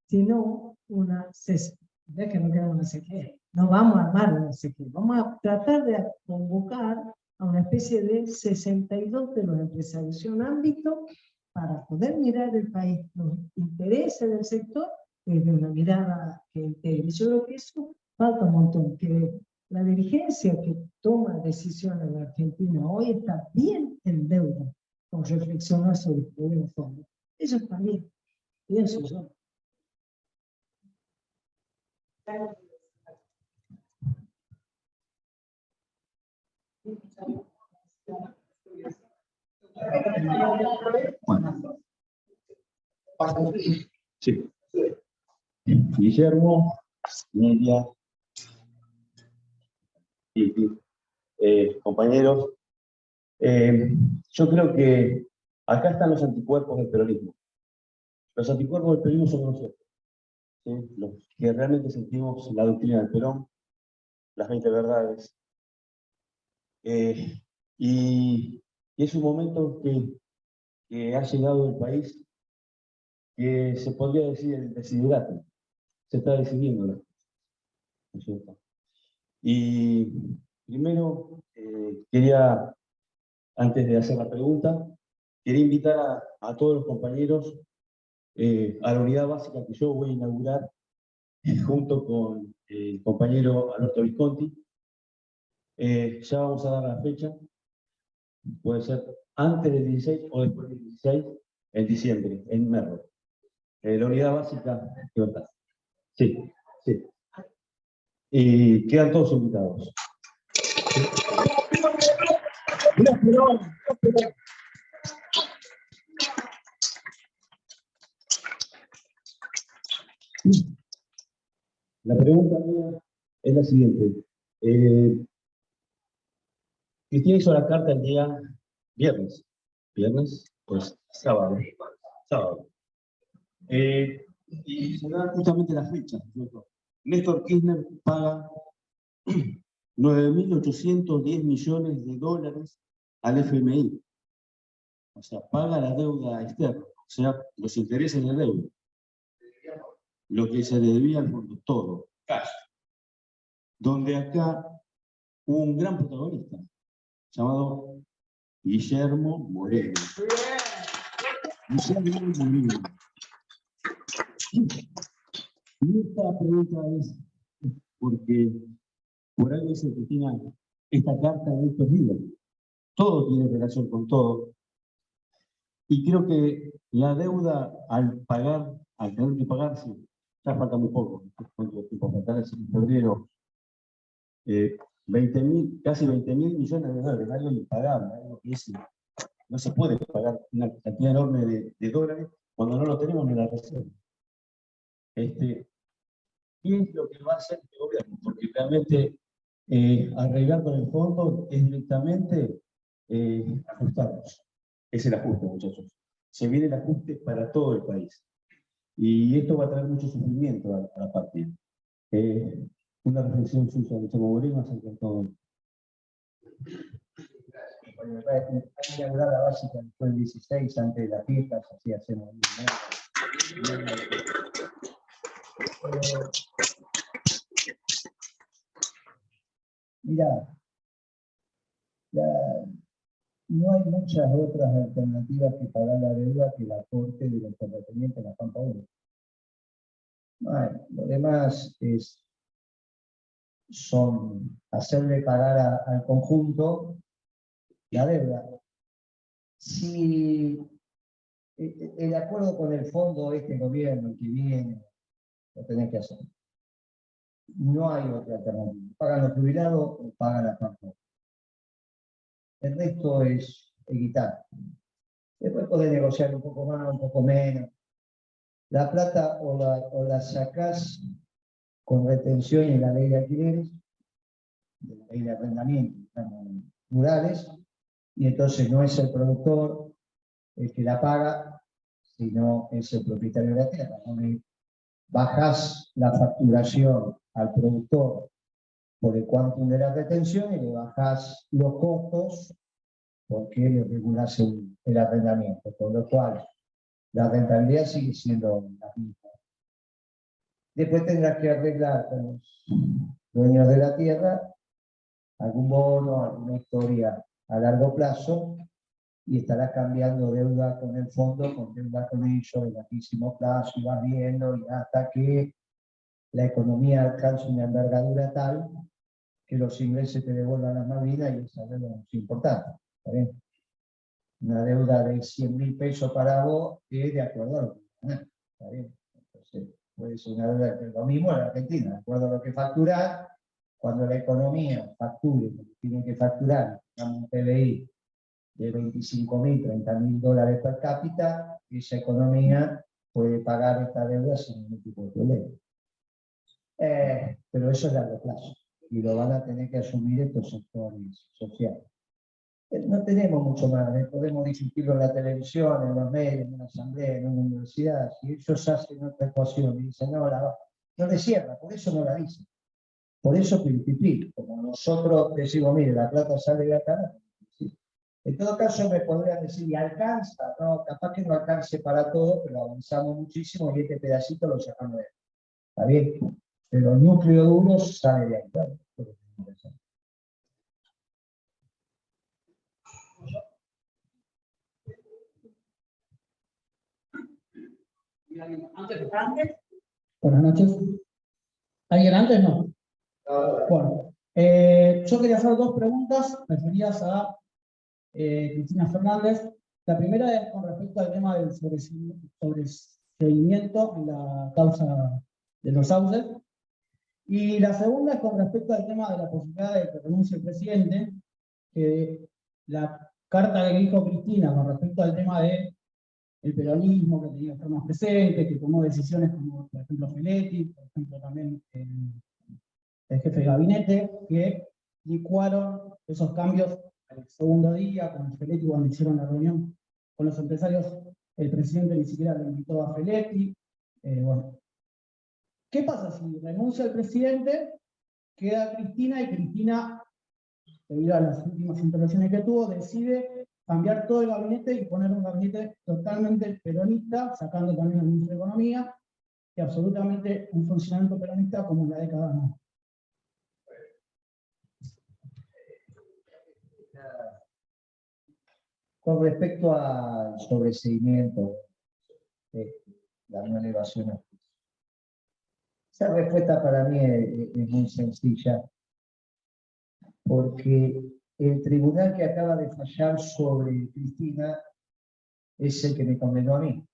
sino una CES. ¿Ves que no queremos una CGE? No vamos a armar una CGE, vamos a tratar de convocar a una especie de 62 de los empresarios, un ámbito para poder mirar el país, los intereses del sector, desde una mirada que integre. Yo creo que eso falta un montón, que la dirigencia que toma decisiones en la Argentina hoy está bien en deuda con reflexionar sobre el problema de fondo. Eso está bien, pienso yo. Bueno. Sí. Guillermo, Nidia, compañeros, yo creo que acá están los anticuerpos del peronismo. Los anticuerpos del peronismo somos nosotros, ¿sí? Los que realmente sentimos la doctrina del Perón, las 20 verdades. Y es un momento que ha llegado el país que se podría decir el desiderato. Se está decidiendo, ¿no es cierto? Y primero quería, antes de hacer la pregunta, quería invitar a todos los compañeros a la unidad básica que yo voy a inaugurar junto con el compañero Alberto Visconti. Ya vamos a dar la fecha, puede ser antes del 16 o después del 16, en diciembre, en Merlo. La unidad básica, ¿qué onda? Sí, sí. Y quedan todos invitados. La pregunta mía es la siguiente. Cristina hizo la carta el día viernes. ¿Viernes? Pues Sábado. Sábado. Y se da justamente la fecha, ¿cierto? Néstor Kirchner paga 9.810 millones de dólares al FMI. O sea, paga la deuda externa, o sea, los intereses de la deuda. Lo que se le debía al fondo, todo, cash. Donde acá hubo un gran protagonista, llamado Guillermo Moreno. Guillermo Moreno. Y esta pregunta es porque por algo dice Cristina, esta carta de estos días. Todo tiene relación con todo. Y creo que la deuda al pagar, al tener que pagarse, ya falta muy poco. ¿Cuánto tiempo faltará? En febrero. 20.000, casi 20.000 millones de dólares, algo impagable, algo que es, no se puede pagar una cantidad enorme de dólares cuando no lo tenemos en la reserva. ¿Qué es lo que va a hacer este gobierno? Porque realmente arreglar con el fondo es directamente ajustarnos. Es el ajuste, muchachos. Se viene el ajuste para todo el país. Y esto va a traer mucho sufrimiento a la patria. Una reflexión suya, Guillermo Moreno, acerca de todo. Bueno, la inaugurada básica fue el 16, antes de las fiestas, así hacemos. Mira, no hay muchas otras alternativas que pagar la deuda que el aporte de los terratenientes en la Pampa 1. No hay. Lo demás son hacerle pagar al conjunto la deuda. Si el acuerdo con el fondo este gobierno que viene, lo tenés que hacer. No hay otra alternativa. Pagan los jubilados o pagan la Pampa. El resto es equitable. Después podés negociar un poco más, un poco menos. La plata o la sacás con retención en la ley de alquileres, de la ley de arrendamiento, rurales, y entonces no es el productor el que la paga, sino es el propietario de la tierra. Donde bajás la facturación al productor por el cuantum de la retención y le bajás los costos porque le regulás el arrendamiento, con lo cual la rentabilidad sigue siendo la misma. Después tendrás que arreglar con los dueños de la tierra algún bono, alguna historia a largo plazo, y estarás cambiando deuda con el fondo, con deuda con ellos de larguísimo plazo, y vas viendo y hasta que la economía alcance una envergadura tal que los ingleses te devuelvan las Malvinas, y esa deuda es importante. ¿Está bien? Una deuda de 100.000 pesos para vos es de acuerdo a lo que ganás. ¿Está bien? Entonces, puede ser una deuda que es lo mismo en la Argentina, de acuerdo a lo que facturar. Cuando la economía facture lo que tiene que facturar, un PBI de 25.000, 30.000 dólares per cápita, esa economía puede pagar esta deuda sin ningún tipo de problema. Pero eso es a largo plazo, y lo van a tener que asumir estos sectores sociales. No tenemos mucho más, podemos discutirlo en la televisión, en los medios, en una asamblea, en una universidad. Si ellos hacen otra ecuación y dicen, no le cierra, por eso no la dicen. Por eso Piripipi, como nosotros decimos, mire, la plata sale de acá. ¿Sí? En todo caso me podrían decir, ¿y alcanza? No, capaz que no alcance para todo, pero avanzamos muchísimo y este pedacito lo sacamos de ahí. ¿Está bien? Pero el núcleo duro sale de ahí. ¿Claro? ¿Antes? Buenas noches. ¿Alguien antes? No. Bueno, yo quería hacer dos preguntas referidas a Cristina Fernández. La primera es con respecto al tema del sobreseimiento en la causa de los sauces. Y la segunda es con respecto al tema de la posibilidad de que renuncie el presidente, que la carta que dijo Cristina con respecto al tema de el peronismo, que tenía que estar más presente, que tomó decisiones como, por ejemplo, Feletti, por ejemplo, también el jefe de gabinete, que licuaron esos cambios al segundo día, con Feletti cuando hicieron la reunión con los empresarios, el presidente ni siquiera le invitó a Feletti. Bueno. ¿Qué pasa si renuncia el presidente? Queda Cristina y Cristina, debido a las últimas intervenciones que tuvo, decide cambiar todo el gabinete y poner un gabinete totalmente peronista, sacando también al ministro de Economía, y absolutamente un funcionamiento peronista como en la década no. Con respecto al sobreseimiento de la no elevación a juicio, esa respuesta para mí es muy sencilla, porque el tribunal que acaba de fallar sobre Cristina es el que me condenó a mí.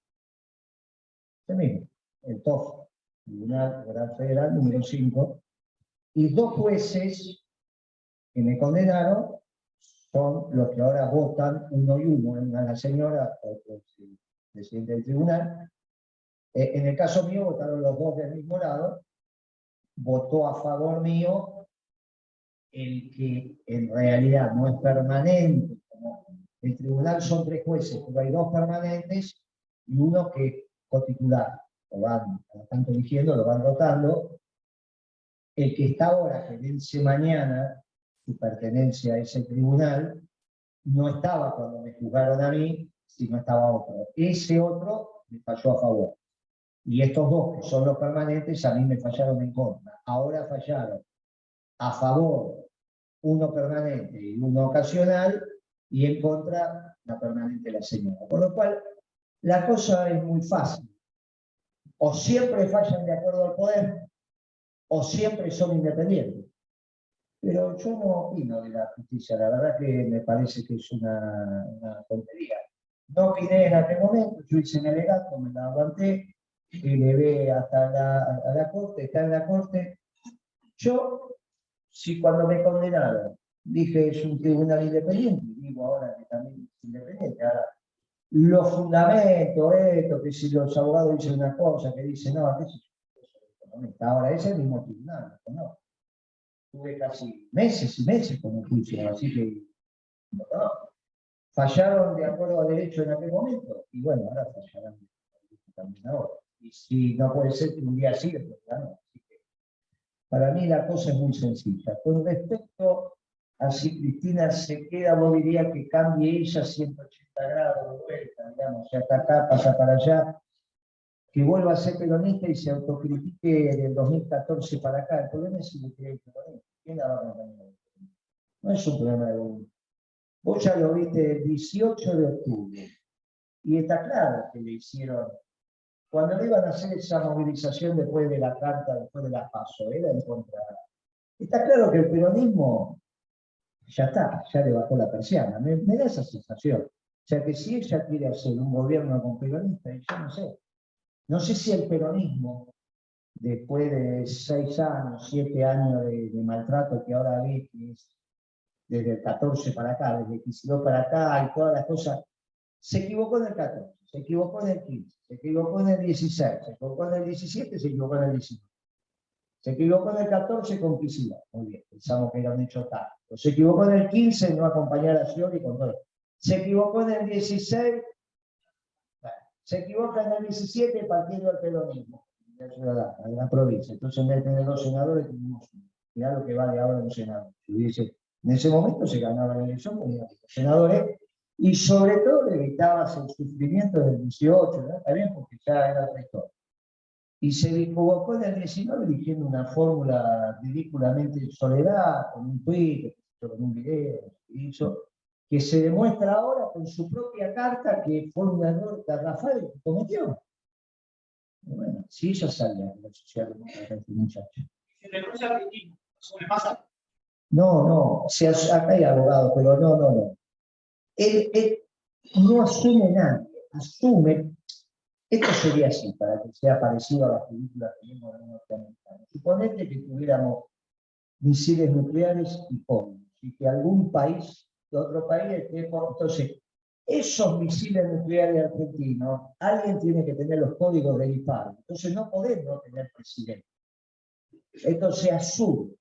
Ese mismo, el TOF, Tribunal Oral Federal número 5, y 2 jueces que me condenaron son los que ahora votan uno y uno, una la señora, otro el presidente del tribunal. En el caso mío votaron los 2 del mismo lado, votó a favor mío el que en realidad no es permanente. Como el tribunal son 3 jueces, pero hay 2 permanentes y uno que es cotitular. Lo van tanto eligiendo, lo van rotando. El que está ahora, que vence mañana, su pertenencia a ese tribunal, no estaba cuando me juzgaron a mí, sino estaba otro. Ese otro me falló a favor. Y estos 2, que son los permanentes, a mí me fallaron en contra. Ahora fallaron a favor uno permanente y uno ocasional, y en contra la permanente la señora. Por lo cual, la cosa es muy fácil. O siempre fallan de acuerdo al poder, o siempre son independientes. Pero yo no opino de la justicia, la verdad que me parece que es una tontería. No opiné en aquel momento, yo hice en el alegato, me la aguanté, elevé hasta la corte, está en la corte. Yo, si cuando me condenaron, dije es un tribunal independiente, digo ahora que también es independiente, ahora los fundamentos, esto, que si los abogados dicen una cosa, que dicen no, qué sé yo, ahora es el mismo tribunal, ¿no? Tuve casi meses y meses con el juicio, así que no, fallaron de acuerdo al derecho en aquel momento, y bueno, ahora fallarán también ahora. Y si no puede ser que un día sí, después ya no. Así que para mí la cosa es muy sencilla. Con respecto a si Cristina se queda, vos diría que cambie ella 180 grados de vuelta, digamos, o sea, hasta acá, pasa para allá, que vuelva a ser peronista y se autocritique del 2014 para acá. El problema es si le cree el peronismo. ¿Quién la va a acompañar? No es un problema de uno. Vos ya lo viste el 18 de octubre. Y está claro que le hicieron, cuando le iban a hacer esa movilización después de la carta, después de la PASO, era en contra. Está claro que el peronismo ya está, ya le bajó la persiana. Me da esa sensación. O sea que si ella quiere hacer un gobierno con peronistas, yo no sé. No sé si el peronismo, después de 6 años, 7 años de maltrato que ahora ve, que es desde el 14 para acá, desde el 15 para acá y todas las cosas, se equivocó en el 14, se equivocó en el 15, se equivocó en el 16, se equivocó en el 17, se equivocó en el 19. Se equivocó en el 14 con Kicillof, muy bien, pensamos que era un hecho táctico. Se equivocó en el 15 en no acompañar a Scioli con todo. Se equivocó en el 16, se equivoca en el 17 partiendo del peronismo, de la provincia. Entonces en vez de tener 2 senadores, tenemos uno. Mirá lo que vale ahora un senador. En ese momento se ganaba la elección con los senadores, y sobre todo le evitabas el sufrimiento del 18, ¿no? Está bien, porque ya era otra historia. Y se equivocó en el 19 eligiendo una fórmula ridículamente soledad, con un tweet, con un video, que se demuestra ahora con su propia carta que fue un error que Rafael cometió. Bueno, si ella salía de la socialdemócrata, este muchacho. ¿Se renuncia a Cristina? ¿Eso le pasa? No, acá hay abogados, pero no. Él no asume nada, asume. Esto sería así, para que sea parecido a las películas que vimos en los norteamericanos. Suponete que tuviéramos misiles nucleares y bombas, y que algún país, de otro país, entonces, esos misiles nucleares argentinos, alguien tiene que tener los códigos de disparo. Entonces no podemos tener presidente. Entonces asume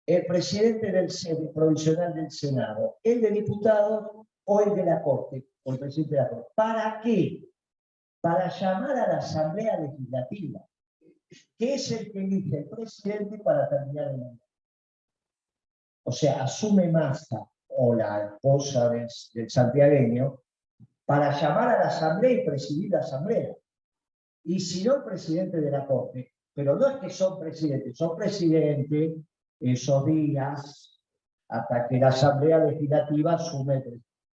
el presidente del provisional del Senado, el de diputados o el de la Corte. o el presidente de la Corte. ¿Para qué? Para llamar a la Asamblea Legislativa, que es el que elige el presidente para terminar el mandato. O sea, asume Massa o la esposa del santiagueño para llamar a la Asamblea y presidir la Asamblea. Y si no, el presidente de la Corte. Pero no es que son presidentes esos días hasta que la Asamblea Legislativa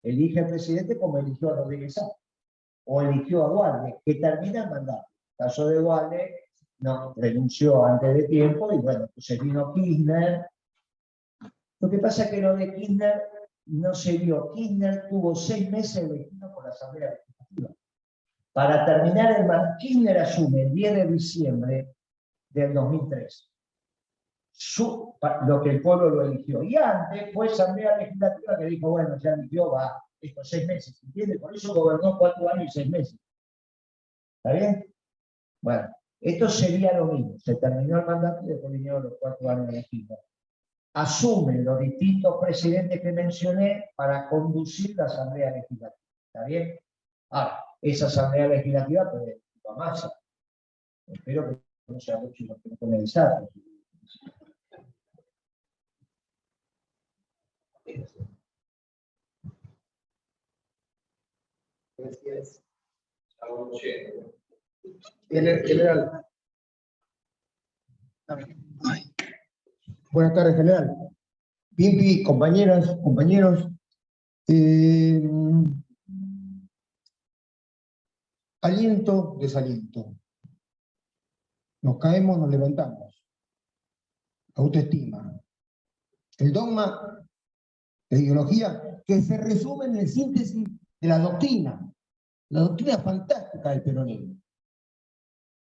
elige al presidente como eligió a Rodríguez Sá, o eligió a Dualde, que termina el mandato. En el caso de Dualde, no, renunció antes de tiempo, y bueno, pues vino Kirchner. Lo que pasa es que lo de Kirchner no se dio. Kirchner tuvo 6 meses elegido por la Asamblea Legislativa. Para terminar el mandato, Kirchner asume el 10 de diciembre del 2003. Lo que el pueblo lo eligió. Y antes fue Asamblea Legislativa que dijo, bueno, ya eligió, va, estos 6 meses, ¿entiendes? Por eso gobernó 4 años y 6 meses. ¿Está bien? Bueno, esto sería lo mismo. Se terminó el mandato y después vinieron los 4 años de Kirchner. Asumen los distintos presidentes que mencioné para conducir la Asamblea Legislativa. ¿Está bien? Ahora, esa Asamblea Legislativa puede ir a Massa. Espero que no sea mucho lo que no pone desastre. Gracias. General. Buenas tardes, general. Pimpi, compañeras, compañeros. Aliento, desaliento. Nos caemos, nos levantamos. Autoestima. El dogma, la ideología, que se resume en el síntesis de la doctrina fantástica del peronismo.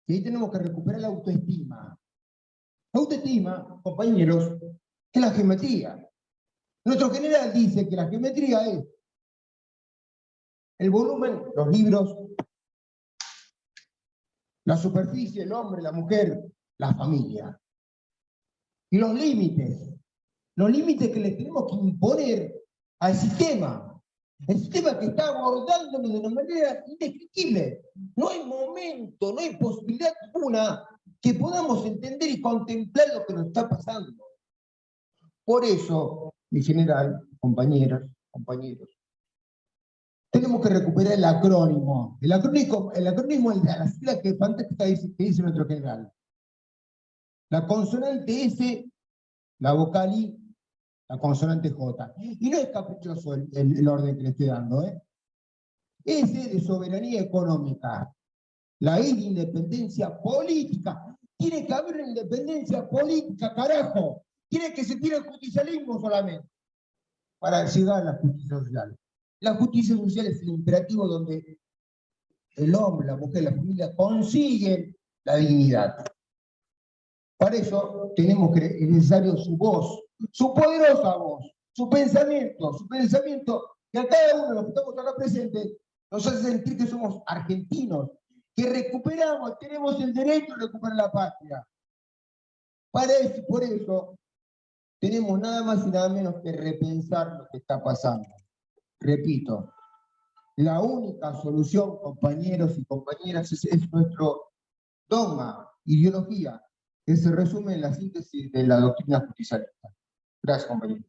Y ahí tenemos que recuperar la autoestima. La autoestima, compañeros, es la geometría. Nuestro general dice que la geometría es el volumen, los libros, la superficie, el hombre, la mujer, la familia. Y los límites que le tenemos que imponer al sistema. El sistema que está abordándolo de una manera indescriptible. No hay momento, no hay posibilidad alguna que podamos entender y contemplar lo que nos está pasando. Por eso, mi general, compañeros, tenemos que recuperar el acrónimo. El acrónimo es la sigla que fantástica que dice nuestro general. La consonante S, la vocal I, la consonante J. Y no es caprichoso el orden que le estoy dando, ¿eh? S de soberanía económica. La I de independencia política. Tiene que haber una independencia política, carajo. Tiene que se tire el justicialismo solamente para llegar a la justicia social. La justicia social es el imperativo donde el hombre, la mujer, la familia consiguen la dignidad. Para eso es necesario su voz, su poderosa voz, su pensamiento, que a cada uno de los que estamos acá presentes nos hace sentir que somos argentinos, que recuperamos, tenemos el derecho a recuperar la patria. Por eso tenemos nada más y nada menos que repensar lo que está pasando. Repito, la única solución, compañeros y compañeras, es nuestro dogma, ideología, que se resume en la síntesis de la doctrina justicialista. Gracias, compañeros.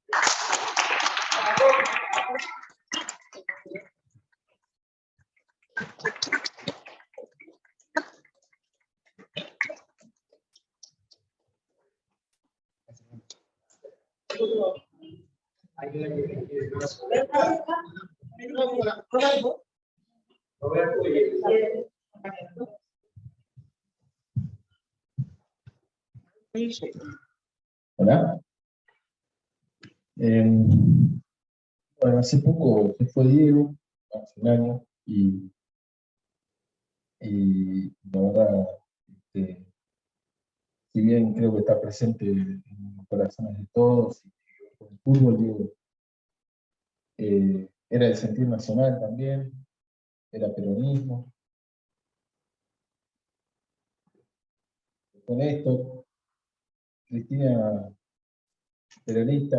Hola. Bueno, hace poco se fue Diego, hace un año, y la verdad, si bien creo que está presente en los corazones de todos, y con el fútbol, Diego, era el sentir nacional también, era peronismo. Con esto, Cristina, peronista,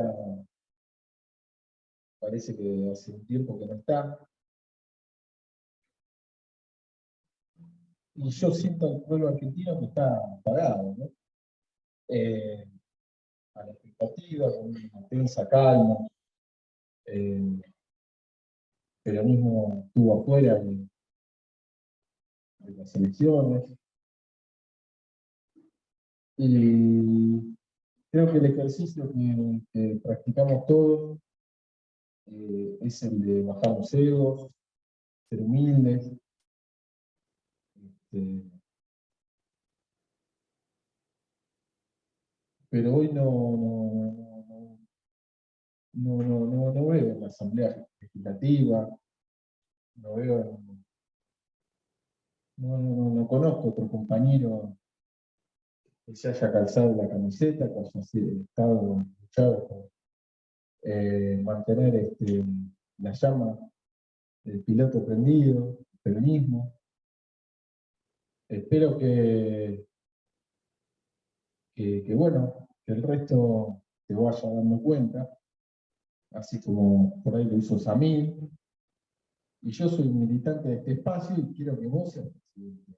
parece que hace un tiempo que no está. y yo siento al pueblo argentino que está apagado, ¿no? A la expectativa, con una tensa calma. El peronismo estuvo afuera de las elecciones. Y creo que el ejercicio que practicamos todos es el de bajar los egos, ser humildes. Pero hoy no veo en la Asamblea Legislativa, no veo, no conozco otro compañero que se haya calzado la camiseta, que haya estado luchado por mantener la llama del piloto prendido, el peronismo. Espero que bueno, que el resto te vaya dando cuenta, así como por ahí lo hizo Samir. Y yo soy militante de este espacio y quiero que vos seas presidente.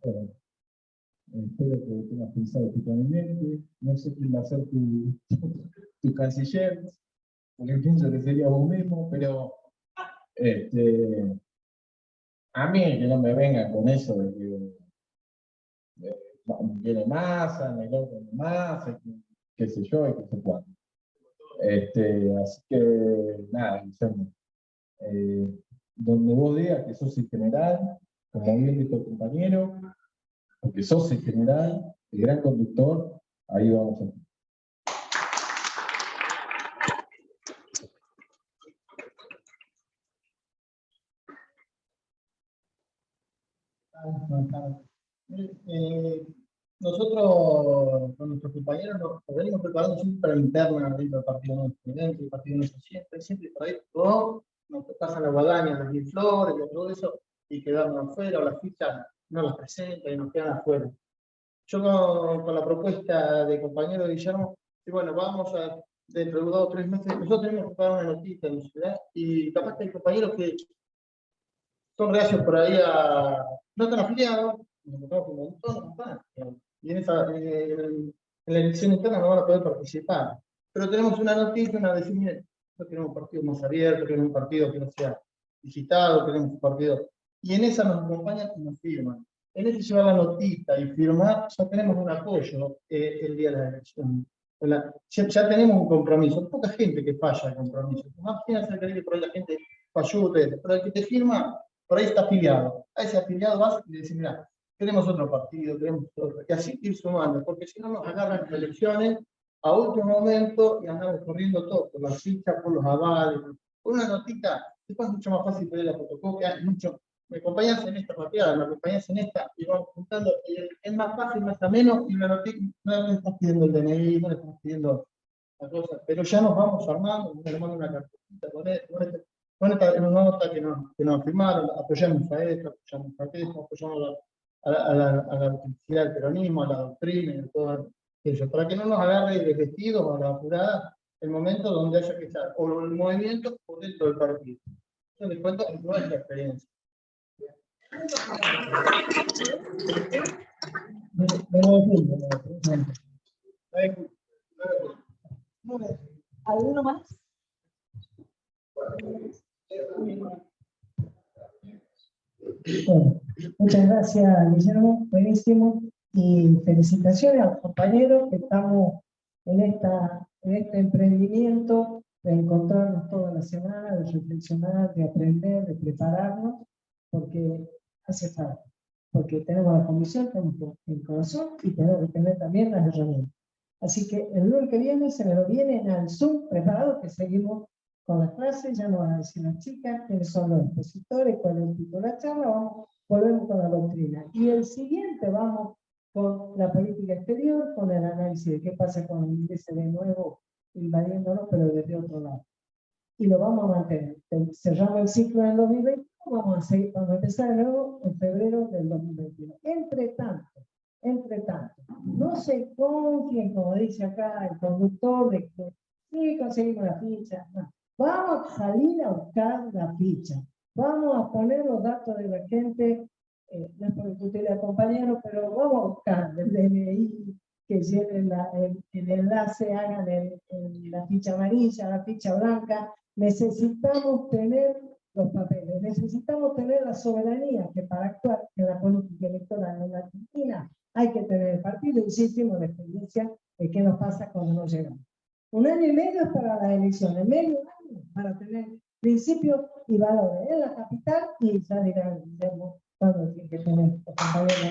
Bueno, espero que tengas pensado tu gabinete. No sé quién va a ser tu canciller, porque pienso que sería vos mismo, pero a mí que no me vengan con eso de que viene Massa, el otro de Massa, qué sé yo, y qué sé cuándo. Así que, nada, Guillermo, donde vos digas que sos el general, como bien dijo el compañero, porque sos el general, el gran conductor, ahí vamos a... Nosotros, con nuestros compañeros, nos venimos preparando siempre para la interna dentro del partido nuestro, dentro del partido nuestro, siempre por ahí, o nos pasan la guadaña, las mil flores, y todo eso, y quedamos afuera, o las fichas no las presentan y nos quedan afuera. Yo con la propuesta de compañero Guillermo, y bueno, vamos a, dentro de 2 o 3 meses, nosotros tenemos que preparar una notita en la ciudad, y capaz que hay compañeros que son reacios por ahí a, no están afiliados, nos encontramos un montón, no están afiliados. Y en la elección interna no van a poder participar. Pero tenemos una noticia, una definición. No queremos un partido más abierto, queremos un partido que no sea digitado, queremos un partido. Y en esa nos acompañan y nos firman. En ese llevar la notita y firmar, ya tenemos un apoyo el día de la elección. Ya tenemos un compromiso. Poca gente que falla el compromiso. Más fíjense que por ahí la gente falló, pero el que te firma, por ahí está afiliado. A ese afiliado vas y le decís, mira, queremos otro partido, queremos otro, y así ir sumando, porque si no nos agarran las elecciones a último momento y andamos corriendo todo, por las fichas, por los avales, por una notita, después es mucho más fácil pedir la fotocopia, me acompañas en esta partida, me acompañas en esta, y vamos juntando, y es más fácil, más ameno, y una notita, no le estás pidiendo el DNI, no le estás pidiendo la cosa, pero ya nos vamos armando, nos mando una carpetita con esta nota que nos firmaron, apoyamos a esto, apoyamos a aquello, apoyamos a la autenticidad del peronismo, a la doctrina y a todo eso, para que no nos agarre de vestido o a la apurada el momento donde haya que estar, o el movimiento o dentro del partido. Yo les cuento nuestra experiencia. ¿Alguno más? Bueno, muchas gracias, Guillermo. Buenísimo. Y felicitaciones a los compañeros que estamos en este emprendimiento de encontrarnos toda la semana, de reflexionar, de aprender, de prepararnos, porque hace falta. Porque tenemos la comisión, tenemos el corazón y tenemos que tener también las herramientas. Así que el lunes que viene se me lo vienen al Zoom preparado, que seguimos con las clases, ya nos van a decir las chicas quiénes son los expositores, cuál es el título de la charla, volvemos con la doctrina. Y el siguiente vamos con la política exterior, con el análisis de qué pasa con el inglés de nuevo invadiéndonos, pero desde otro lado. Y lo vamos a mantener. Cerramos el ciclo en el 2020, vamos a empezar de nuevo en febrero del 2021. Entre tanto, Entre tanto, no se confíen, como dice acá el conductor, de que sí conseguimos la ficha. No. Vamos a salir a buscar la ficha. Vamos a poner los datos de la gente, no es por discutirle al compañero, pero vamos a buscar el DNI, que lleven el enlace, hagan la ficha amarilla, la ficha blanca. Necesitamos tener los papeles, necesitamos tener la soberanía, que para actuar en la política electoral en la Argentina hay que tener el partido, insistimos, la experiencia de qué nos pasa cuando no llegamos. 1 año y medio es para las elecciones, medio año para tener principios y valores en la capital, y ya dirá Guillermo cuándo tiene que tener los compañeros.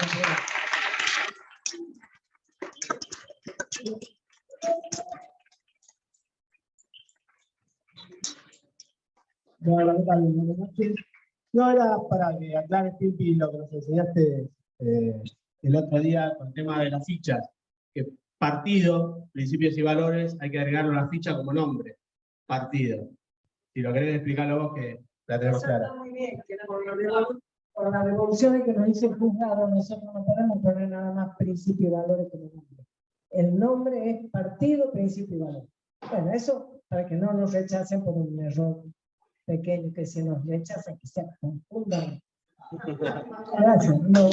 No, era para que aclares, Pipi, lo que nos enseñaste el otro día con el tema de las fichas. Que partido, principios y valores, hay que agregarlo a la ficha como nombre. Partido. Si lo querés explicarlo vos, que la tenemos clara. Está muy bien, que por la revolución que nos dice el juzgado, nosotros no podemos poner nada más principio y valores como nombre. El nombre es partido, principio y valores. Bueno, eso para que no nos rechacen por un error pequeño, que se nos rechazan, que se confundan. Gracias. No,